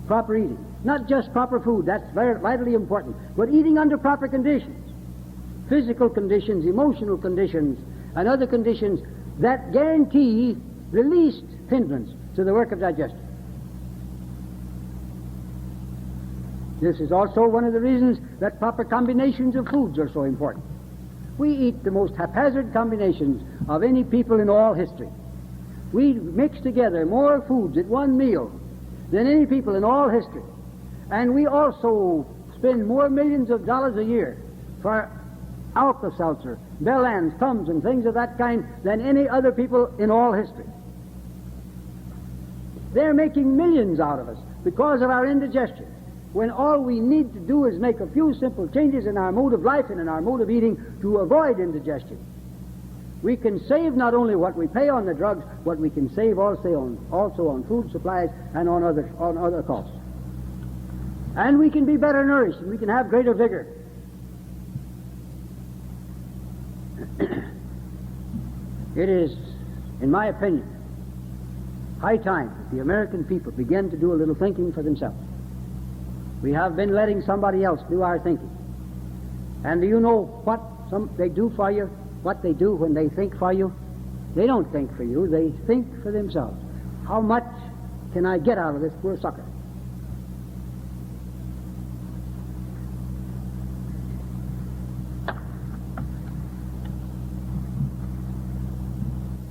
Proper eating. Not just proper food, that's very vitally important, but eating under proper conditions. Physical conditions, emotional conditions, and other conditions that guarantee the least hindrance to the work of digestion. This is also one of the reasons that proper combinations of foods are so important. We eat the most haphazard combinations of any people in all history. We mix together more foods at one meal than any people in all history. And we also spend more millions of dollars a year for Alka-Seltzer, Bellans, Tums, and things of that kind than any other people in all history. They're making millions out of us because of our indigestion, when all we need to do is make a few simple changes in our mode of life and in our mode of eating to avoid indigestion. We can save not only what we pay on the drugs, but we can save also on food supplies and on other costs. And we can be better nourished, and we can have greater vigor. It is, in my opinion, high time that the American people begin to do a little thinking for themselves. We have been letting somebody else do our thinking. And do you know what they do for you? What they do when they think for you? They don't think for you, they think for themselves. How much can I get out of this poor sucker?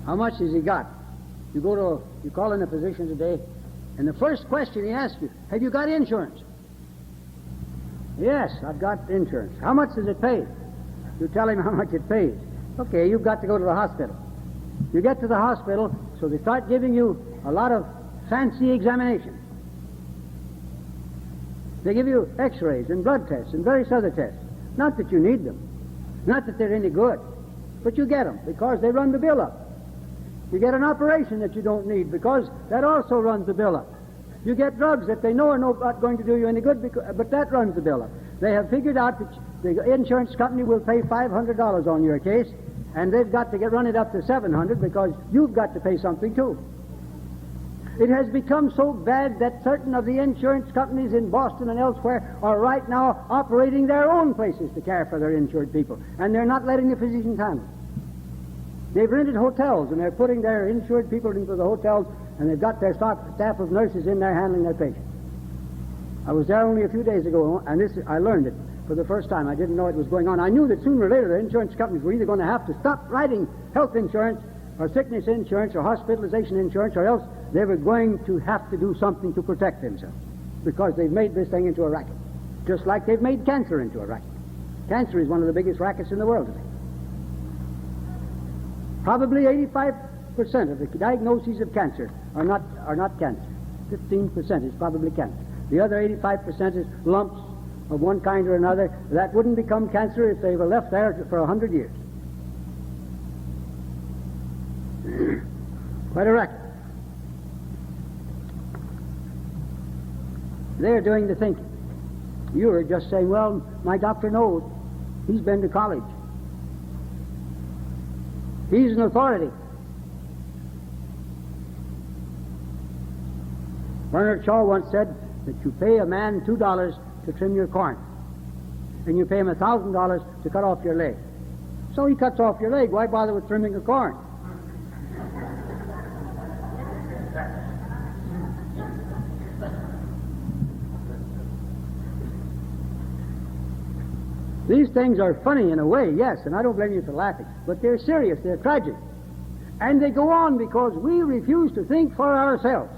How much has he got? You call in a physician today, and the first question he asks you, have you got insurance? Yes, I've got insurance. How much does it pay? You tell him how much it pays. Okay, you've got to go to the hospital. You get to the hospital, so they start giving you a lot of fancy examinations. They give you x-rays and blood tests and various other tests. Not that you need them. Not that they're any good. But you get them because they run the bill up. You get an operation that you don't need because that also runs the bill up. You get drugs that they know are not going to do you any good, but that runs the bill up. They have figured out that the insurance company will pay $500 on your case, and they've got to run it up to $700 because you've got to pay something too. It has become so bad that certain of the insurance companies in Boston and elsewhere are right now operating their own places to care for their insured people, and they're not letting the physicians handle it. They've rented hotels, and they're putting their insured people into the hotels, and they've got their staff of nurses in there handling their patients. I was there only a few days ago, and I learned it for the first time. I didn't know it was going on. I knew that sooner or later the insurance companies were either going to have to stop writing health insurance or sickness insurance or hospitalization insurance, or else they were going to have to do something to protect themselves, because they've made this thing into a racket, just like they've made cancer into a racket. Cancer is one of the biggest rackets in the world today. Probably 85% of the diagnoses of cancer are not cancer. 15% is probably cancer. The other 85% is lumps of one kind or another that wouldn't become cancer if they were left there for 100 years. Quite a racket. They're doing the thinking. You are just saying, well, my doctor knows. He's been to college. He's an authority. Bernard Shaw once said that you pay a man $2 to trim your corn, and you pay him $1,000 to cut off your leg. So he cuts off your leg. Why bother with trimming the corn? These things are funny in a way, yes, and I don't blame you for laughing, but they're serious, they're tragic. And they go on because we refuse to think for ourselves.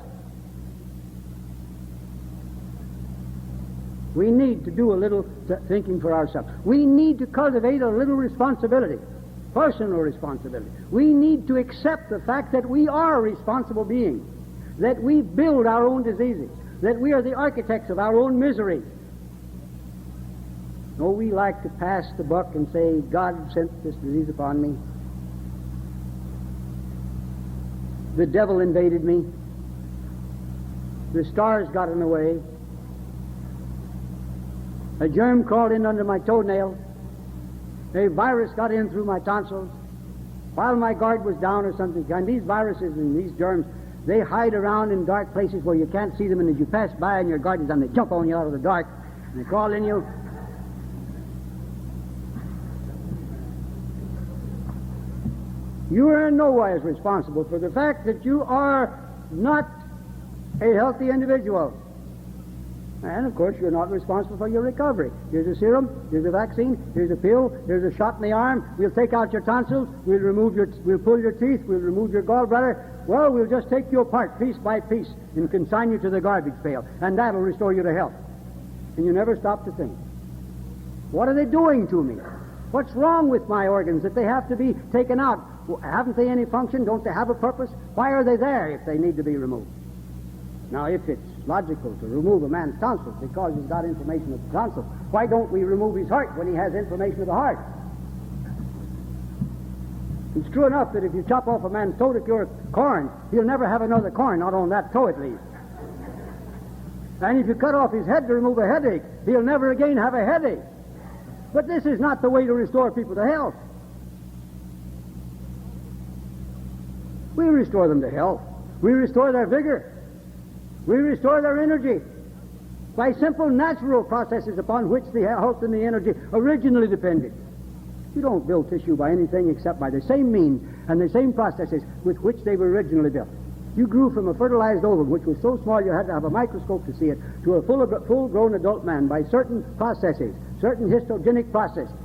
We need to do a little thinking for ourselves. We need to cultivate a little responsibility, personal responsibility. We need to accept the fact that we are responsible beings, that we build our own diseases, that we are the architects of our own misery. No, we like to pass the buck and say, God sent this disease upon me. The devil invaded me. The stars got in the way. A germ crawled in under my toenail. A virus got in through my tonsils while my guard was down or something. And these viruses and these germs, they hide around in dark places where you can't see them, and as you pass by and your guard is down, they jump on you out of the dark and they crawl in you. You are in no wise responsible for the fact that you are not a healthy individual. And, of course, you're not responsible for your recovery. Here's a serum, here's a vaccine, here's a pill, here's a shot in the arm. We'll take out your tonsils, we'll pull your teeth, we'll remove your gallbladder. Well, we'll just take you apart piece by piece and consign you to the garbage pail, and that'll restore you to health. And you never stop to think, what are they doing to me? What's wrong with my organs that they have to be taken out? Haven't they any function? Don't they have a purpose? Why are they there if they need to be removed? Now, if it's logical to remove a man's tonsils because he's got inflammation of the tonsils, why don't we remove his heart when he has inflammation of the heart? It's true enough that if you chop off a man's toe to cure corn, he'll never have another corn, not on that toe at least. And if you cut off his head to remove a headache, he'll never again have a headache. But this is not the way to restore people to health. We restore them to health. We restore their vigor. We restore their energy by simple natural processes upon which the health and the energy originally depended. You don't build tissue by anything except by the same means and the same processes with which they were originally built. You grew from a fertilized ovum, which was so small you had to have a microscope to see it, to a full-grown adult man by certain processes, certain histogenic processes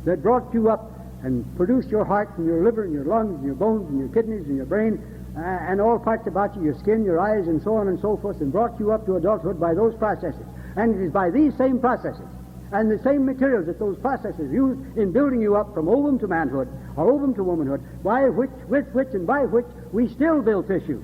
that brought you up and produced your heart and your liver and your lungs and your bones and your kidneys and your brain and all parts about you, your skin, your eyes, and so on and so forth, and brought you up to adulthood by those processes. And it is by these same processes and the same materials that those processes used in building you up from ovum to manhood or ovum to womanhood, with which we still build tissue.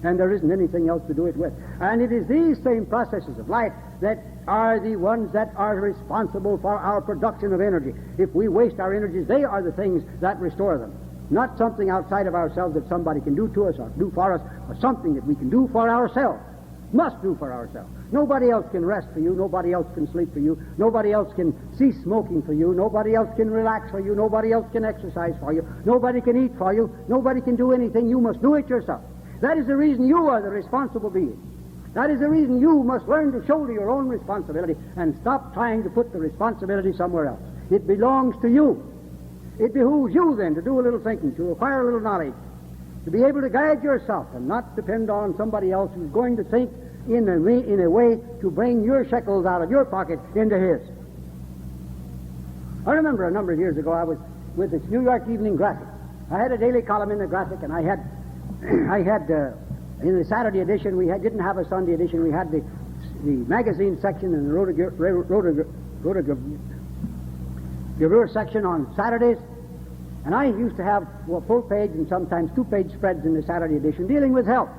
And there isn't anything else to do it with. And it is these same processes of life that are the ones that are responsible for our production of energy. If we waste our energies, they are the things that restore them. Not something outside of ourselves that somebody can do to us or do for us, or something that we can do for ourselves. Must do for ourselves. Nobody else can rest for you. Nobody else can sleep for you. Nobody else can cease smoking for you. Nobody else can relax for you. Nobody else can exercise for you. Nobody can eat for you. Nobody can do anything. You must do it yourself. That is the reason you are the responsible being. That is the reason you must learn to shoulder your own responsibility and stop trying to put the responsibility somewhere else. It belongs to you. It behooves you then to do a little thinking, to acquire a little knowledge, to be able to guide yourself and not depend on somebody else who's going to think in a way to bring your shekels out of your pocket into his. I remember a number of years ago I was with this New York Evening Graphic. I had a daily column in the Graphic, and I had in the Saturday edition, didn't have a Sunday edition. We had the magazine section and the rotogravure section on Saturdays. And I used to have a full page and sometimes two-page spreads in the Saturday edition dealing with health.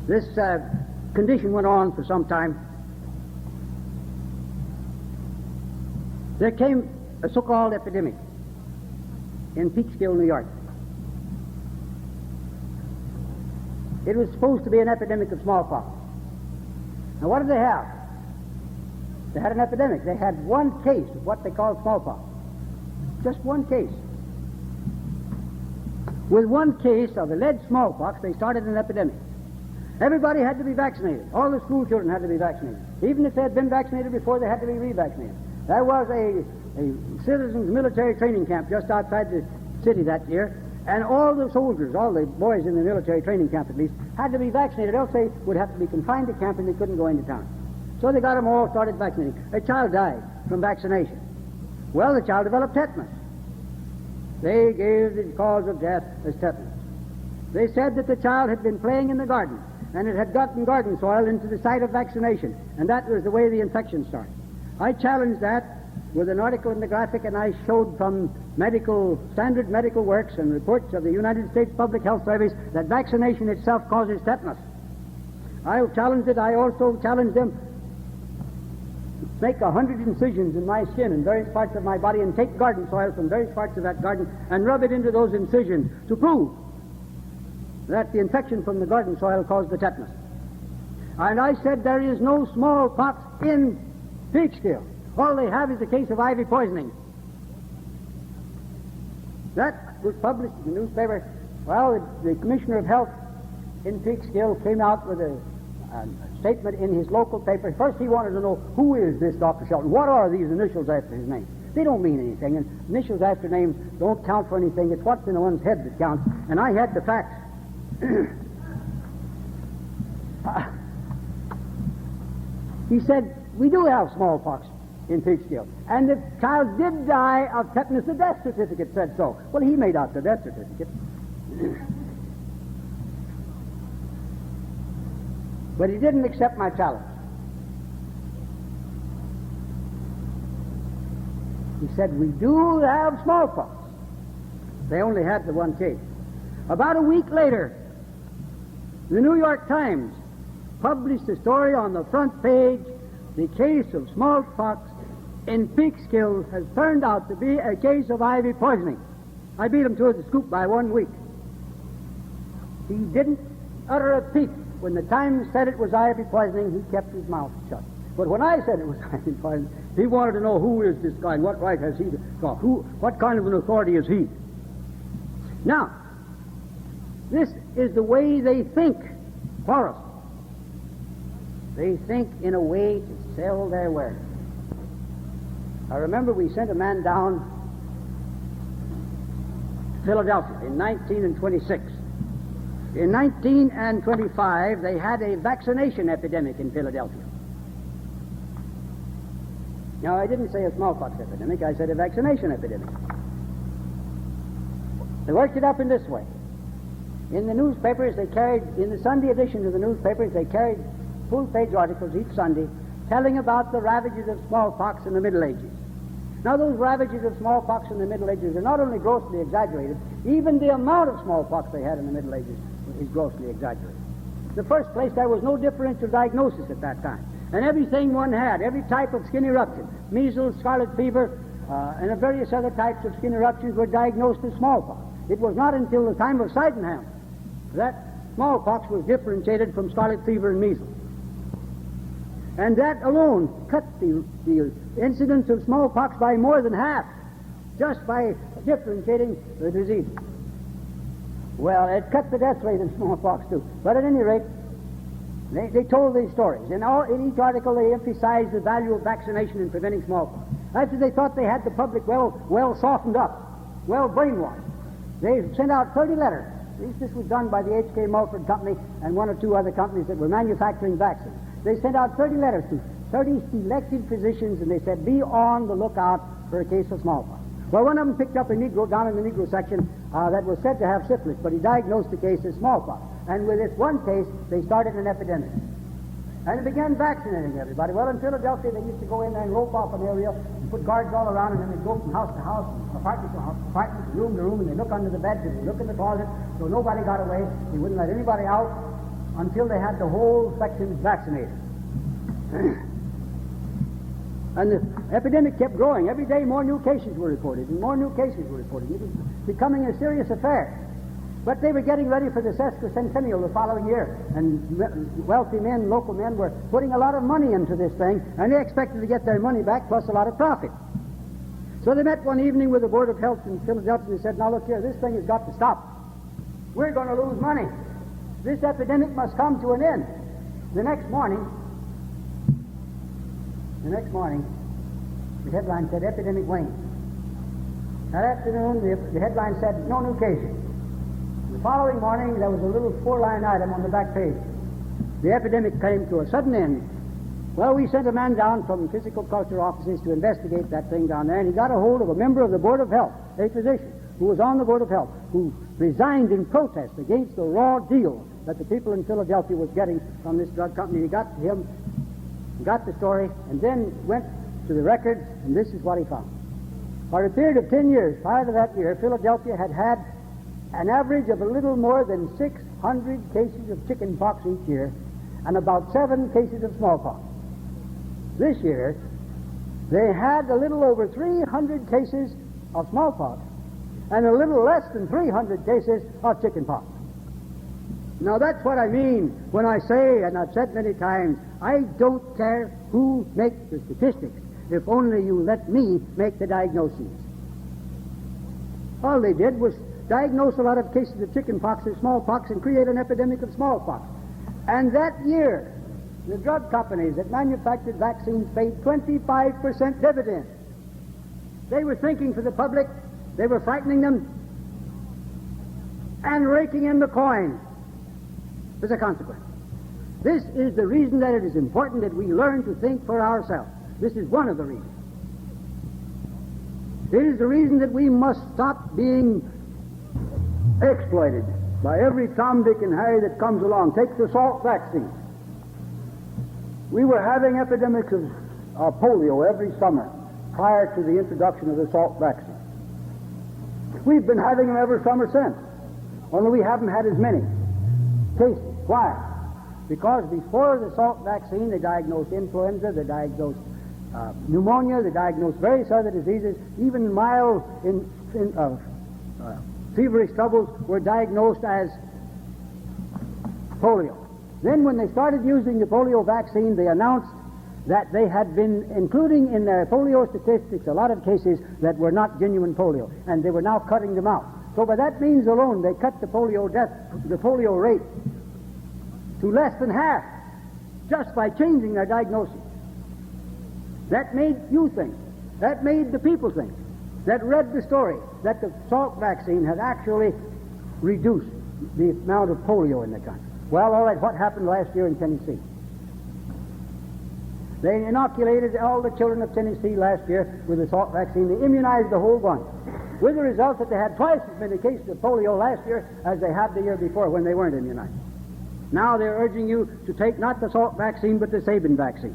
This condition went on for some time. There came a so-called epidemic in Peekskill, New York. It was supposed to be an epidemic of smallpox. Now, what did they have? They had an epidemic. They had one case of what they called smallpox. Just one case. With one case of alleged smallpox, they started an epidemic. Everybody had to be vaccinated. All the school children had to be vaccinated. Even if they had been vaccinated before, they had to be revaccinated. There was a citizens' military training camp just outside the city that year, and all the soldiers, all the boys in the military training camp at least, had to be vaccinated, else they would have to be confined to camp and they couldn't go into town. So they got them all started vaccinating. A child died from vaccination. Well, the child developed tetanus. They gave the cause of death as tetanus. They said that the child had been playing in the garden, and it had gotten garden soil into the site of vaccination, and that was the way the infection started. I challenged that with an article in the Graphic, and I showed from standard medical works and reports of the United States Public Health Service that vaccination itself causes tetanus. I challenged it. I also challenged them to make 100 incisions in my skin in various parts of my body and take garden soil from various parts of that garden and rub it into those incisions to prove that the infection from the garden soil caused the tetanus. And I said there is no smallpox in Peekskill. All they have is a case of ivy poisoning. That was published in the newspaper. Well, the Commissioner of Health in Peekskill came out with a statement in his local paper. First, he wanted to know, who is this Dr. Shelton? What are these initials after his name? They don't mean anything, and initials after names don't count for anything. It's what's in one's head that counts. And I had the facts. He said, we do have smallpox in Peekskill. And the child did die of tetanus. The death certificate said so. Well, he made out the death certificate. But he didn't accept my challenge. He said, we do have smallpox. They only had the one case. About a week later, the New York Times published a story on the front page. The case of smallpox in Peekskill has turned out to be a case of ivy poisoning. I beat him to the scoop by 1 week. He didn't utter a peep. When the Times said it was ivy poisoning, he kept his mouth shut. But when I said it was ivy poisoning, he wanted to know, who is this guy and what right has he to talk? What kind of an authority is he? Now, this is the way they think for us. They think in a way to sell their wares. I remember we sent a man down to Philadelphia in 1926. In 1925, they had a vaccination epidemic in Philadelphia. Now, I didn't say a smallpox epidemic, I said a vaccination epidemic. They worked it up in this way. In the newspapers, in the Sunday editions of the newspapers, they carried full-page articles each Sunday telling about the ravages of smallpox in the Middle Ages. Now, those ravages of smallpox in the Middle Ages are not only grossly exaggerated, even the amount of smallpox they had in the Middle Ages is grossly exaggerated. In the first place, there was no differential diagnosis at that time. And everything one had, every type of skin eruption, measles, scarlet fever, and various other types of skin eruptions were diagnosed as smallpox. It was not until the time of Sydenham that smallpox was differentiated from scarlet fever and measles. And that alone cut the incidence of smallpox by more than half, just by differentiating the disease. Well, it cut the death rate of smallpox too. But at any rate, they told these stories. In each article, they emphasized the value of vaccination in preventing smallpox. After they thought they had the public well softened up, well brainwashed, they sent out 30 letters. This was done by the H.K. Mulford Company and one or two other companies that were manufacturing vaccines. They sent out 30 letters to 30 selected physicians, and they said, be on the lookout for a case of smallpox. Well, one of them picked up a Negro down in the Negro section that was said to have syphilis, but he diagnosed the case as smallpox. And with this one case, they started an epidemic. And they began vaccinating everybody. Well, in Philadelphia, they used to go in there and rope off an area and put guards all around, and then they'd go from house to house, apartment to apartment, room to room, and they'd look under the beds, and they'd look in the closet, so nobody got away. They wouldn't let anybody out until they had the whole section vaccinated. And the epidemic kept growing. Every day more new cases were reported, and more new cases were reported. It was becoming a serious affair. But they were getting ready for the sesquicentennial the following year, and wealthy men, local men, were putting a lot of money into this thing, and they expected to get their money back plus a lot of profit. So they met one evening with the Board of Health in Philadelphia and said, now look here, this thing has got to stop. We're going to lose money. This epidemic must come to an end. The next morning, the headline said, epidemic wanes. That afternoon, the headline said, no new cases. The following morning, there was a little 4-line item on the back page. The epidemic came to a sudden end Well, we sent a man down from physical culture offices to investigate that thing down there, and he got a hold of a member of the Board of Health, a physician who was on the Board of Health, who resigned in protest against the raw deal that the people in Philadelphia was getting from this drug company. He got to him, got the story, and then went to the records, and this is what he found. For a period of 10 years, prior to that year, Philadelphia had had an average of a little more than 600 cases of chicken pox each year, and about 7 cases of smallpox. This year, they had a little over 300 cases of smallpox and a little less than 300 cases of chicken pox. Now that's what I mean when I say, and I've said many times, I don't care who makes the statistics, if only you let me make the diagnoses. All they did was diagnose a lot of cases of chicken pox and smallpox and create an epidemic of smallpox. And that year, the drug companies that manufactured vaccines paid 25% dividend. They were thinking for the public, they were frightening them, and raking in the coin as a consequence. This is the reason that it is important that we learn to think for ourselves. This is one of the reasons. It is the reason that we must stop being exploited by every Tom, Dick, and Harry that comes along. Take the salt vaccine. We were having epidemics of polio every summer prior to the introduction of the salt vaccine. We've been having them every summer since, only we haven't had as many cases. Why? Because before the salt vaccine, they diagnosed influenza, they diagnosed pneumonia, they diagnosed various other diseases, even mild feverish troubles were diagnosed as polio. Then when they started using the polio vaccine, they announced that they had been including in their polio statistics a lot of cases that were not genuine polio, and they were now cutting them out. So by that means alone, they cut the polio rate to less than half, just by changing their diagnosis. That made you think, that made the people think, that read the story, that the salt vaccine had actually reduced the amount of polio in the country. Well, all right, what happened last year in Tennessee? They inoculated all the children of Tennessee last year with the salt vaccine. They immunized the whole bunch, with the result that they had twice as many cases of polio last year as they had the year before when they weren't immunized. Now they're urging you to take not the salt vaccine, but the Sabin vaccine.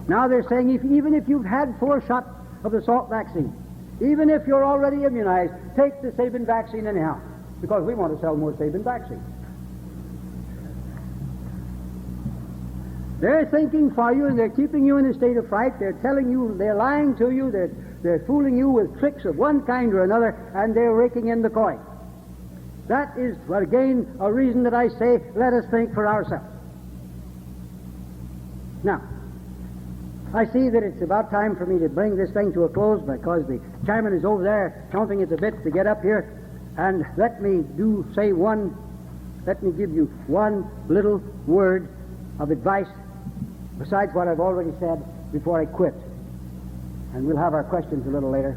Now they're saying even if you've had 4 shots of the salt vaccine, even if you're already immunized, take the Sabin vaccine anyhow, because we want to sell more Sabin vaccine. They're thinking for you, and they're keeping you in a state of fright. They're telling you, they're lying to you, they're fooling you with tricks of one kind or another, and they're raking in the coin. That is, again, a reason that I say, let us think for ourselves. Now, I see that it's about time for me to bring this thing to a close, because the chairman is over there chomping at the bit to get up here, and let me give you one little word of advice besides what I've already said before I quit. And we'll have our questions a little later.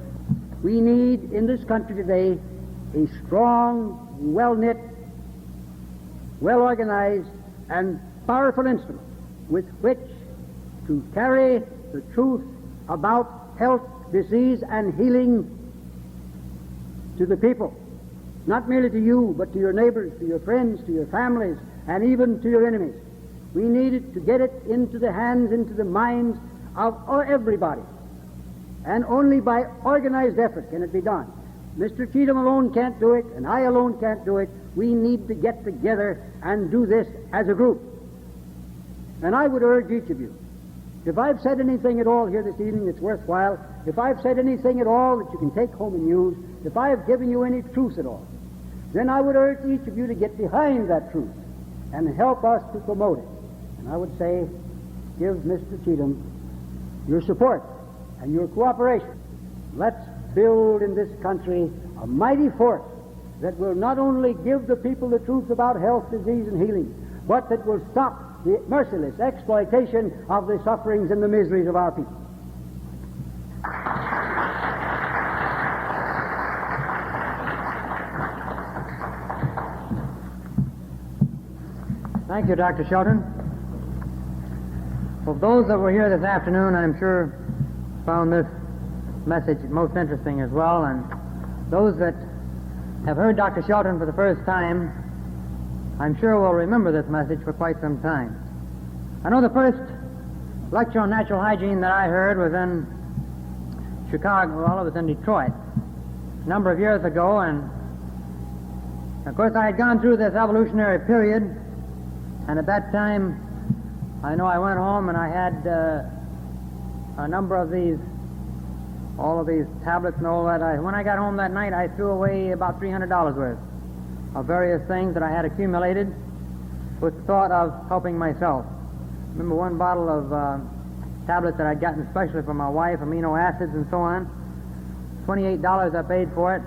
We need in this country today a strong, well-knit, well-organized, and powerful instrument with which to carry the truth about health, disease, and healing to the people. Not merely to you, but to your neighbors, to your friends, to your families, and even to your enemies. We need to get it into the hands, into the minds of everybody. And only by organized effort can it be done. Mr. Cheatham alone can't do it, and I alone can't do it. We need to get together and do this as a group. And I would urge each of you, if I've said anything at all here this evening that's worthwhile, if I've said anything at all that you can take home and use, if I've given you any truth at all, then I would urge each of you to get behind that truth and help us to promote it. And I would say, give Mr. Cheatham your support and your cooperation. Let's build in this country a mighty force that will not only give the people the truth about health, disease, and healing, but that will stop the merciless exploitation of the sufferings and the miseries of our people. Thank you, Dr. Shelton. Well, those that were here this afternoon, I'm sure, found this message most interesting as well, and those that have heard Dr. Shelton for the first time, I'm sure will remember this message for quite some time. I know the first lecture on natural hygiene that I heard was in Chicago. Well, it was in Detroit a number of years ago, and of course I had gone through this evolutionary period, and at that time I know I went home and I had a number of these, all of these tablets and all that. When I got home that night, I threw away about $300 worth of various things that I had accumulated with the thought of helping myself. Remember one bottle of tablets that I'd gotten especially for my wife, amino acids and so on. $28 I paid for it.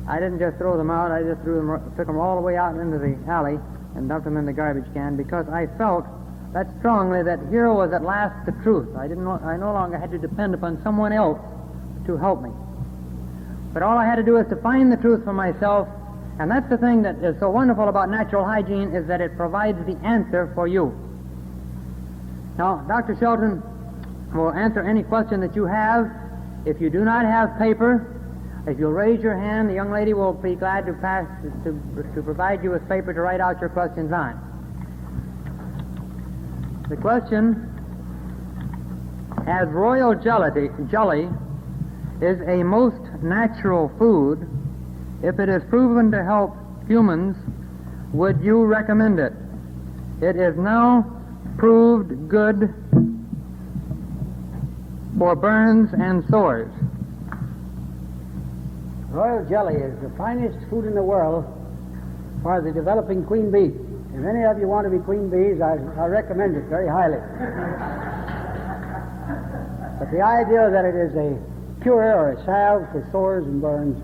I didn't just throw them out. I just took them all the way out into the alley and dumped them in the garbage can because I felt that strongly that here was at last the truth. I no longer had to depend upon someone else to help me. But all I had to do is to find the truth for myself, and that's the thing that is so wonderful about natural hygiene, is that it provides the answer for you. Now, Dr. Shelton will answer any question that you have. If you do not have paper, if you'll raise your hand, the young lady will be glad to provide you with paper to write out your questions on. The question, as royal jelly is a most natural food, if it is proven to help humans, would you recommend it? It is now proved good for burns and sores. Royal jelly is the finest food in the world for the developing queen bee. If any of you want to be queen bees, I recommend it very highly. But the idea that it is a cure or a salve for sores and burns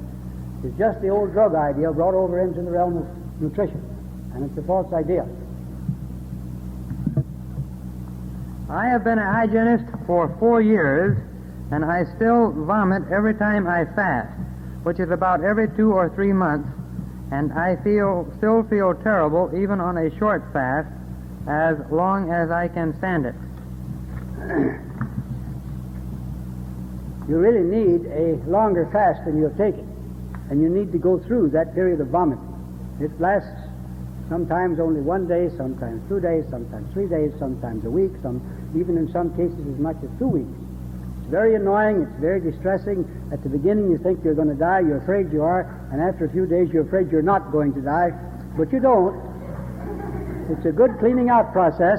is just the old drug idea brought over into the realm of nutrition, and it's a false idea. I have been a hygienist for 4 years, and I still vomit every time I fast, which is about every 2 or 3 months, and I still feel terrible even on a short fast as long as I can stand it. You really need a longer fast than you've taken, and you need to go through that period of vomiting. It lasts sometimes only 1 day, sometimes 2 days, sometimes 3 days, sometimes a week, even in some cases as much as 2 weeks. It's very annoying, it's very distressing. At the beginning you think you're going to die, you're afraid you are, and after a few days you're afraid you're not going to die, but you don't. It's a good cleaning out process.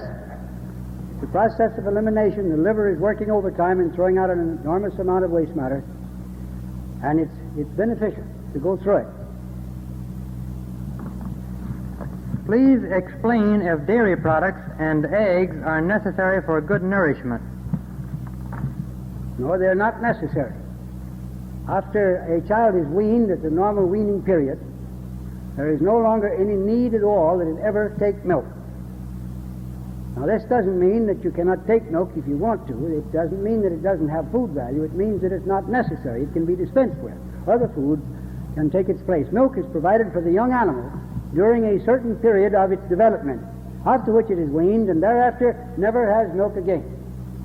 It's a process of elimination. The liver is working overtime and throwing out an enormous amount of waste matter, and it's beneficial to go through it. Please explain if dairy products and eggs are necessary for good nourishment. No, they're not necessary. After a child is weaned at the normal weaning period, there is no longer any need at all that it ever take milk. Now, this doesn't mean that you cannot take milk if you want to. It doesn't mean that it doesn't have food value. It means that it's not necessary. It can be dispensed with. Other food can take its place. Milk is provided for the young animal during a certain period of its development, after which it is weaned, and thereafter never has milk again.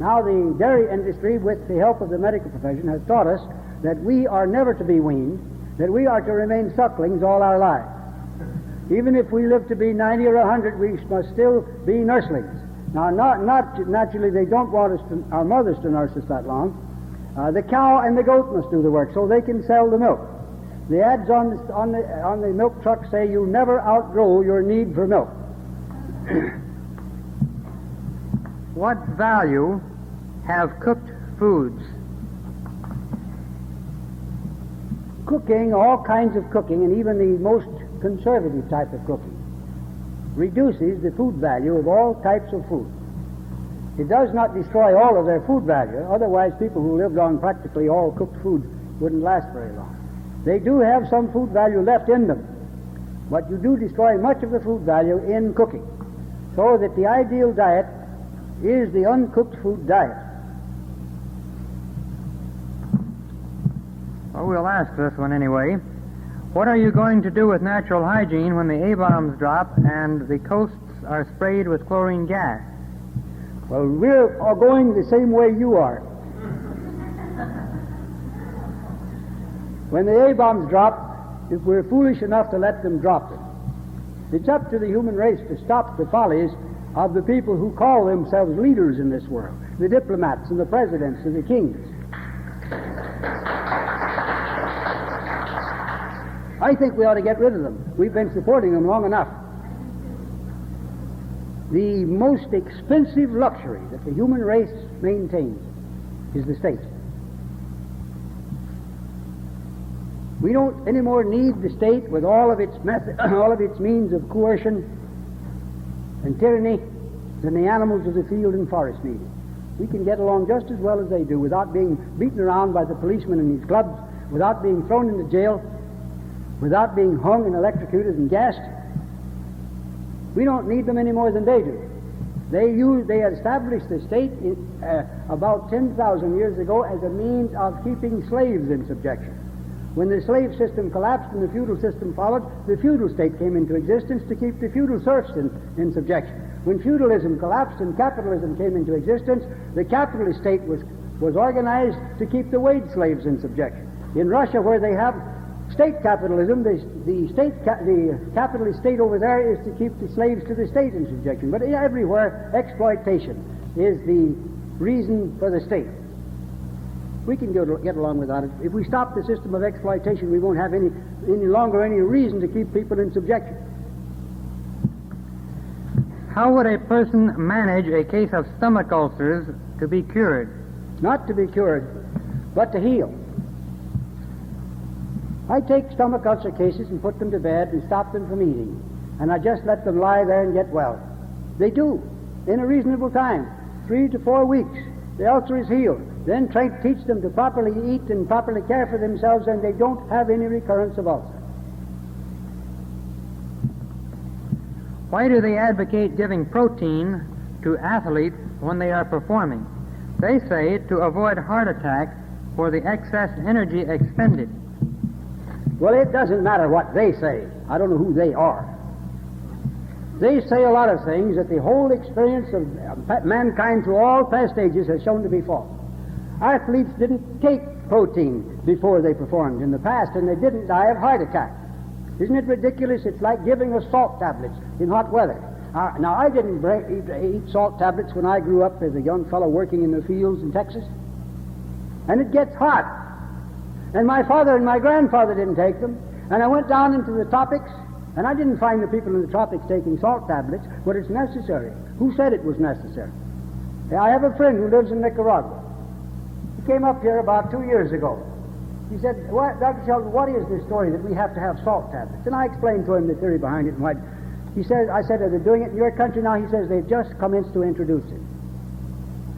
Now, the dairy industry, with the help of the medical profession, has taught us that we are never to be weaned, that we are to remain sucklings all our lives. Even if we live to be 90 or 100, we must still be nurslings. Now, naturally, they don't want our mothers to nurse us that long. The cow and the goat must do the work so they can sell the milk. The ads on the milk truck say you never outgrow your need for milk. What value have cooked foods? Cooking, all kinds of cooking, and even the most conservative type of cooking, reduces the food value of all types of food. It does not destroy all of their food value. Otherwise, people who lived on practically all cooked food wouldn't last very long. They do have some food value left in them, but you do destroy much of the food value in cooking. So that the ideal diet is the uncooked food diet. Well, we'll ask this one anyway. What are you going to do with natural hygiene when the A-bombs drop and the coasts are sprayed with chlorine gas? Well, we're all going the same way you are. When the A-bombs drop, if we're foolish enough to let them drop them, it's up to the human race to stop the follies of the people who call themselves leaders in this world, the diplomats and the presidents and the kings. I think we ought to get rid of them. We've been supporting them long enough. The most expensive luxury that the human race maintains is the state. We don't anymore need the state with all of its all of its means of coercion and tyranny than the animals of the field and forest need. We can get along just as well as they do without being beaten around by the policemen in these clubs, without being thrown into jail, without being hung and electrocuted and gassed. We don't need them any more than they do. They established the state about 10,000 years ago as a means of keeping slaves in subjection. When the slave system collapsed and the feudal system followed, the feudal state came into existence to keep the feudal serfs in subjection. When feudalism collapsed and capitalism came into existence, the capitalist state was organized to keep the wage slaves in subjection. In Russia, where they have state capitalism, the capitalist state over there is to keep the slaves to the state in subjection. But everywhere, exploitation is the reason for the state. We can get along without it. If we stop the system of exploitation, we won't have any longer any reason to keep people in subjection. How would a person manage a case of stomach ulcers to be cured? Not to be cured, but to heal. I take stomach ulcer cases and put them to bed and stop them from eating, and I just let them lie there and get well. They do, in a reasonable time, 3 to 4 weeks. The ulcer is healed. Then try to teach them to properly eat and properly care for themselves, and they don't have any recurrence of ulcer. Why do they advocate giving protein to athletes when they are performing? They say to avoid heart attack for the excess energy expended. Well, it doesn't matter what they say. I don't know who they are. They say a lot of things that the whole experience of mankind through all past ages has shown to be false. Athletes didn't take protein before they performed in the past, and they didn't die of heart attack. Isn't it ridiculous? It's like giving us salt tablets in hot weather. Now, I didn't eat salt tablets when I grew up as a young fellow working in the fields in Texas. And it gets hot. And my father and my grandfather didn't take them. And I went down into the tropics, and I didn't find the people in the tropics taking salt tablets, but it's necessary. Who said it was necessary? I have a friend who lives in Nicaragua. He came up here about 2 years ago. He said, Dr. Shelton, what is this story that we have to have salt tablets? And I explained to him the theory behind it and why. I said, are they doing it in your country now? He says, they've just commenced to introduce it.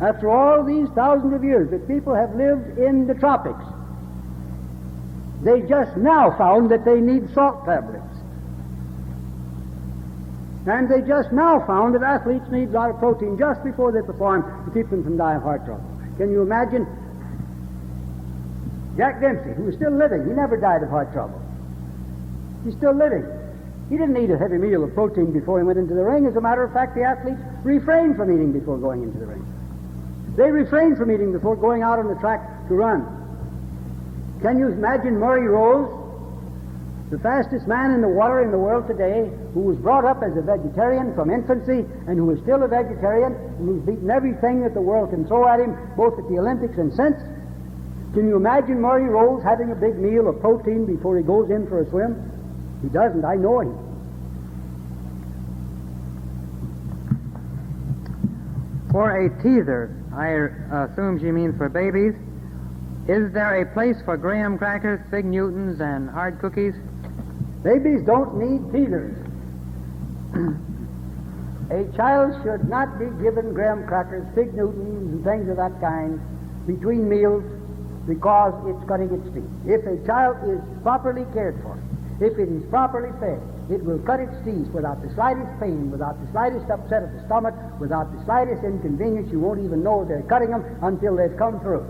After all these thousands of years that people have lived in the tropics, they just now found that they need salt tablets. And they just now found that athletes need a lot of protein just before they perform to keep them from dying of heart trouble. Can you imagine? Jack Dempsey, who is still living, he never died of heart trouble. He's still living. He didn't eat a heavy meal of protein before he went into the ring. As a matter of fact, the athletes refrained from eating before going into the ring. They refrained from eating before going out on the track to run. Can you imagine Murray Rose, the fastest man in the water in the world today, who was brought up as a vegetarian from infancy and who is still a vegetarian and who's beaten everything that the world can throw at him, both at the Olympics and since? Can you imagine Murray Rose having a big meal of protein before he goes in for a swim? He doesn't. I know him. For a teaser, I assume she means for babies, is there a place for graham crackers, Fig Newtons, and hard cookies? Babies don't need teethers. A child should not be given graham crackers, Fig Newtons, and things of that kind between meals because it's cutting its teeth. If a child is properly cared for, if it is properly fed, it will cut its teeth without the slightest pain, without the slightest upset of the stomach, without the slightest inconvenience. You won't even know they're cutting them until they've come through.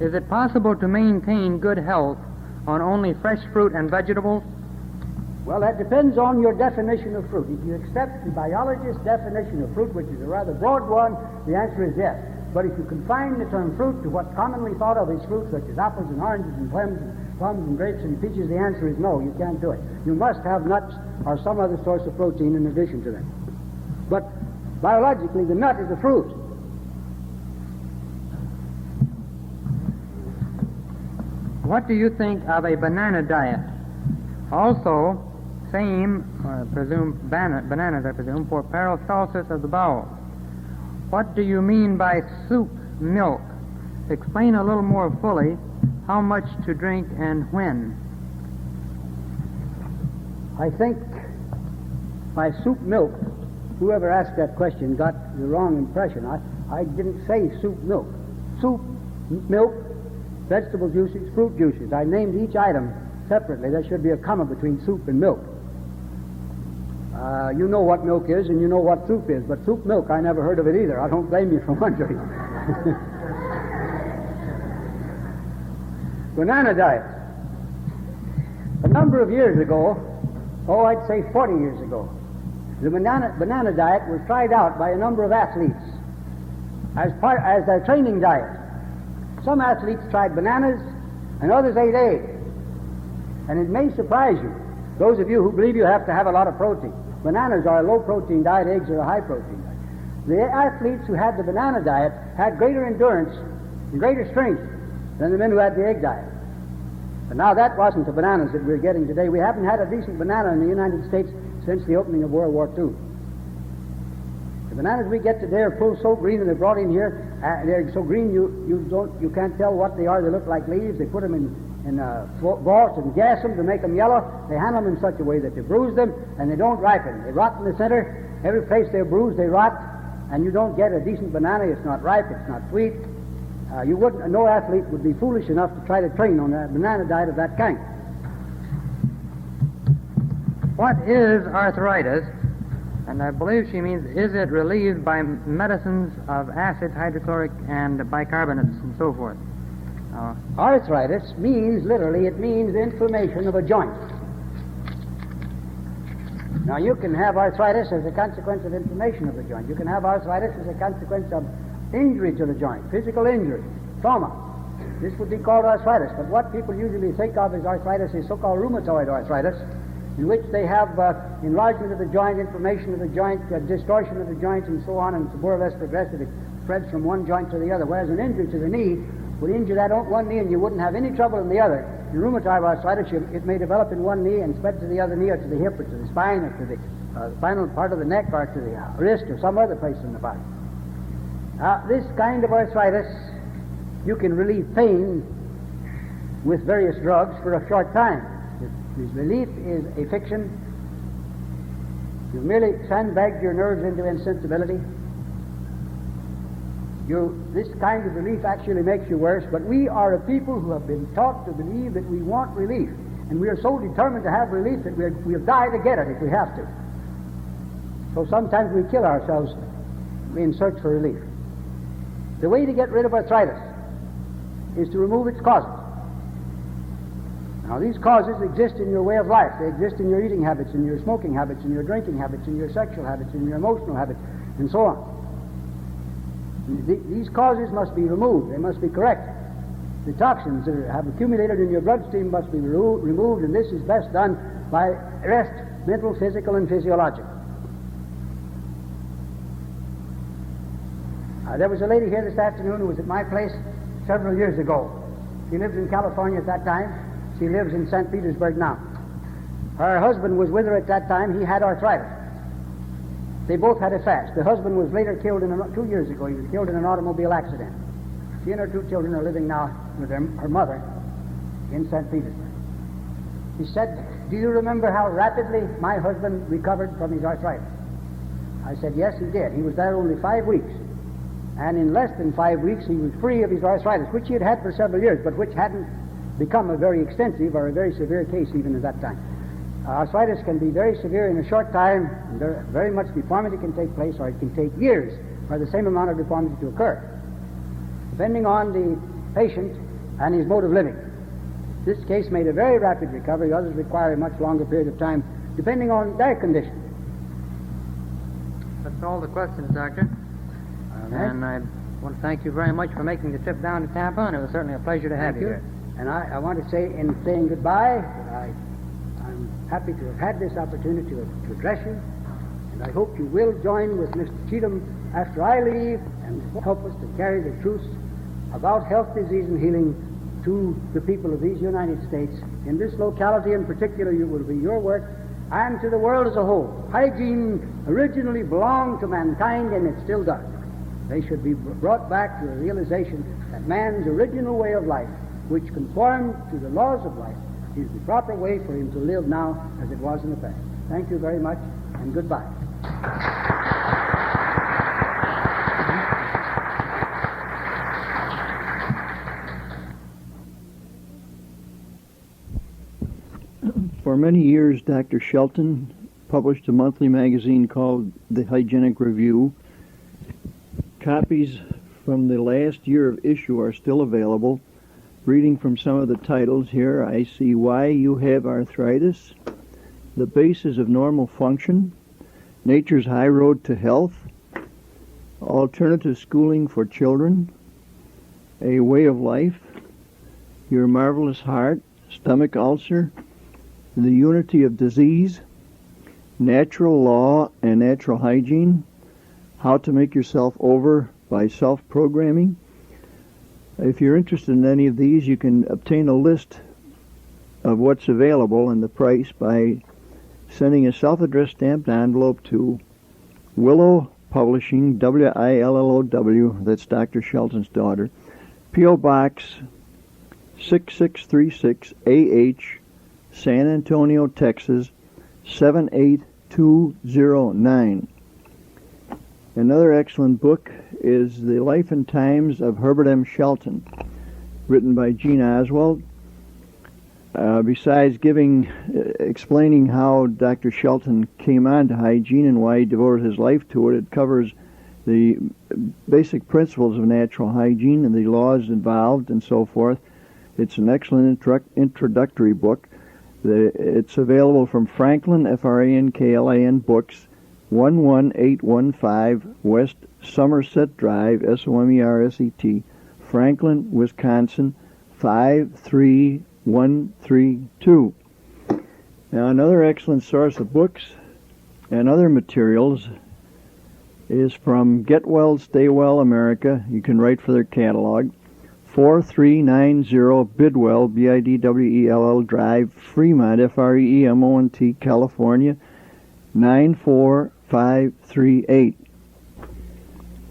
Is it possible to maintain good health on only fresh fruit and vegetables? Well, that depends on your definition of fruit. If you accept the biologist's definition of fruit, which is a rather broad one, the answer is yes. But if you confine the term fruit to what commonly thought of as fruit, such as apples and oranges and plums and grapes and peaches, the answer is no, you can't do it. You must have nuts or some other source of protein in addition to them. But biologically, the nut is a fruit. What do you think of a banana diet? Also, same, bananas, I presume, for peristalsis of the bowel. What do you mean by soup milk? Explain a little more fully how much to drink and when. I think by soup milk, whoever asked that question got the wrong impression. I didn't say soup milk. Soup, milk, vegetable juices, fruit juices. I named each item separately. There should be a comma between soup and milk. You know what milk is and you know what soup is, but soup milk, I never heard of it either. I don't blame you for wondering. Banana diet. A number of years ago, I'd say 40 years ago, the banana diet was tried out by a number of athletes as their training diet. Some athletes tried bananas and others ate eggs. And it may surprise you, those of you who believe you have to have a lot of protein. Bananas are a low-protein diet, eggs are a high-protein diet. The athletes who had the banana diet had greater endurance and greater strength than the men who had the egg diet. But now that wasn't the bananas that we're getting today. We haven't had a decent banana in the United States since the opening of World War II. The bananas we get today are pulled so green and they're brought in here. They're so green you can't tell what they are. They look like leaves. They put them in vaults and gas them to make them yellow. They handle them in such a way that they bruise them and they don't ripen. They rot in the center. Every place they're bruised, they rot, and you don't get a decent banana. It's not ripe. It's not sweet. No athlete would be foolish enough to try to train on a banana diet of that kind. What is arthritis? And I believe she means, is it relieved by medicines of acids, hydrochloric, and bicarbonates, and so forth? Arthritis means, literally, it means inflammation of a joint. Now, you can have arthritis as a consequence of inflammation of the joint. You can have arthritis as a consequence of injury to the joint, physical injury, trauma. This would be called arthritis. But what people usually think of as arthritis is so-called rheumatoid arthritis, in which they have enlargement of the joint, inflammation of the joint, distortion of the joint, and so on, and it's more or less progressive. It spreads from one joint to the other, whereas an injury to the knee would injure that one knee and you wouldn't have any trouble in the other. In rheumatoid arthritis, it may develop in one knee and spread to the other knee or to the hip or to the spine or to the spinal part of the neck or to the wrist or some other place in the body. This kind of arthritis, you can relieve pain with various drugs for a short time. This relief is a fiction. You've merely sandbagged your nerves into insensibility. This kind of relief actually makes you worse, but we are a people who have been taught to believe that we want relief, and we are so determined to have relief that we'll die to get it if we have to. So sometimes we kill ourselves in search for relief. The way to get rid of arthritis is to remove its causes. Now, these causes exist in your way of life. They exist in your eating habits, in your smoking habits, in your drinking habits, in your sexual habits, in your emotional habits, and so on. These causes must be removed. They must be corrected. The toxins that have accumulated in your bloodstream must be removed, and this is best done by rest, mental, physical, and physiological. There was a lady here this afternoon who was at my place several years ago. She lived in California at that time. She lives in St. Petersburg now. Her husband was with her at that time. He had arthritis. They both had a fast. The husband was later killed 2 years ago. He was killed in an automobile accident. She and her 2 children are living now with her mother in St. Petersburg. He said, "Do you remember how rapidly my husband recovered from his arthritis?" I said, "Yes, he did. He was there only 5 weeks. And in less than 5 weeks, he was free of his arthritis, which he had had for several years, but which hadn't become a very extensive or a very severe case even at that time. Arthritis can be very severe in a short time, and very much deformity can take place, or it can take years for the same amount of deformity to occur, depending on the patient and his mode of living. This case made a very rapid recovery. Others require a much longer period of time depending on their condition. That's all the questions, Doctor. right. And I want to thank you very much for making the trip down to Tampa, and it was certainly a pleasure to have Thank you you. here. And I want to say, in saying goodbye, that I'm happy to have had this opportunity to address you, and I hope you will join with Mr. Cheatham after I leave and help us to carry the truth about health, disease, and healing to the people of these United States. In this locality in particular, it will be your work, and to the world as a whole. Hygiene originally belonged to mankind, and it still does. They should be brought back to a realization that man's original way of life, which conformed to the laws of life, is the proper way for him to live now as it was in the past. Thank you very much, and goodbye. For many years, Dr. Shelton published a monthly magazine called the Hygienic Review. Copies from the last year of issue are still available. Reading from some of the titles here, I see Why You Have Arthritis, The Basis of Normal Function, Nature's High Road to Health, Alternative Schooling for Children, A Way of Life, Your Marvelous Heart, Stomach Ulcer, The Unity of Disease, Natural Law and Natural Hygiene, How to Make Yourself Over by Self-Programming. If you're interested in any of these, you can obtain a list of what's available and the price by sending a self-addressed stamped envelope to Willow Publishing, W-I-L-L-O-W, that's Dr. Shelton's daughter, P.O. Box 6636 A.H., San Antonio, Texas, 78209. Another excellent book is The Life and Times of Herbert M. Shelton, written by Gene Oswald. Besides explaining how Dr. Shelton came on to hygiene and why he devoted his life to it, it covers the basic principles of natural hygiene and the laws involved and so forth. It's an excellent introductory book. It's available from Franklin, F-R-A-N-K-L-A-N Books, 11815 West Somerset Drive, S-O-M-E-R-S-E-T, Franklin, Wisconsin, 53132. Now, another excellent source of books and other materials is from Get Well, Stay Well America. You can write for their catalog. 4390 Bidwell, B-I-D-W-E-L-L Drive, Fremont, F-R-E-E-M-O-N-T, California, 94538.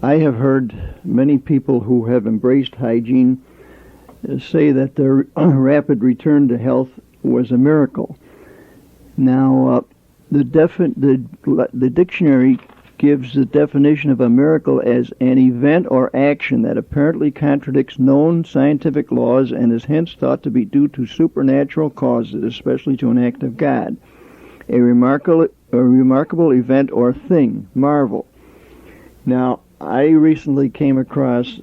I have heard many people who have embraced hygiene say that their rapid return to health was a miracle. Now, the dictionary gives the definition of a miracle as an event or action that apparently contradicts known scientific laws and is hence thought to be due to supernatural causes, especially to an act of God. A remarkable event or thing, marvel. Now, I recently came across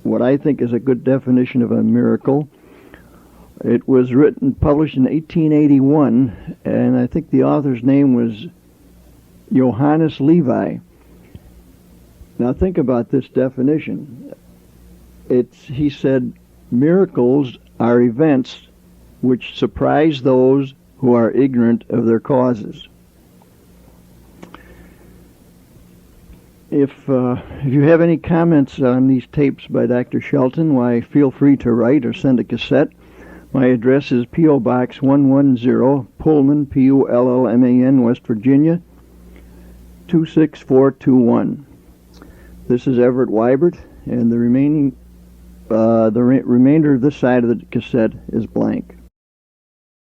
what I think is a good definition of a miracle. It was published in 1881, and I think the author's name was Johannes Levi. Now think about this definition. He said, miracles are events which surprise those who are ignorant of their causes. If you have any comments on these tapes by Dr. Shelton, why, feel free to write or send a cassette. My address is P.O. Box 110, Pullman, P-U-L-L-M-A-N, West Virginia, 26421. This is Everett Wybert, and the remainder of this side of the cassette is blank.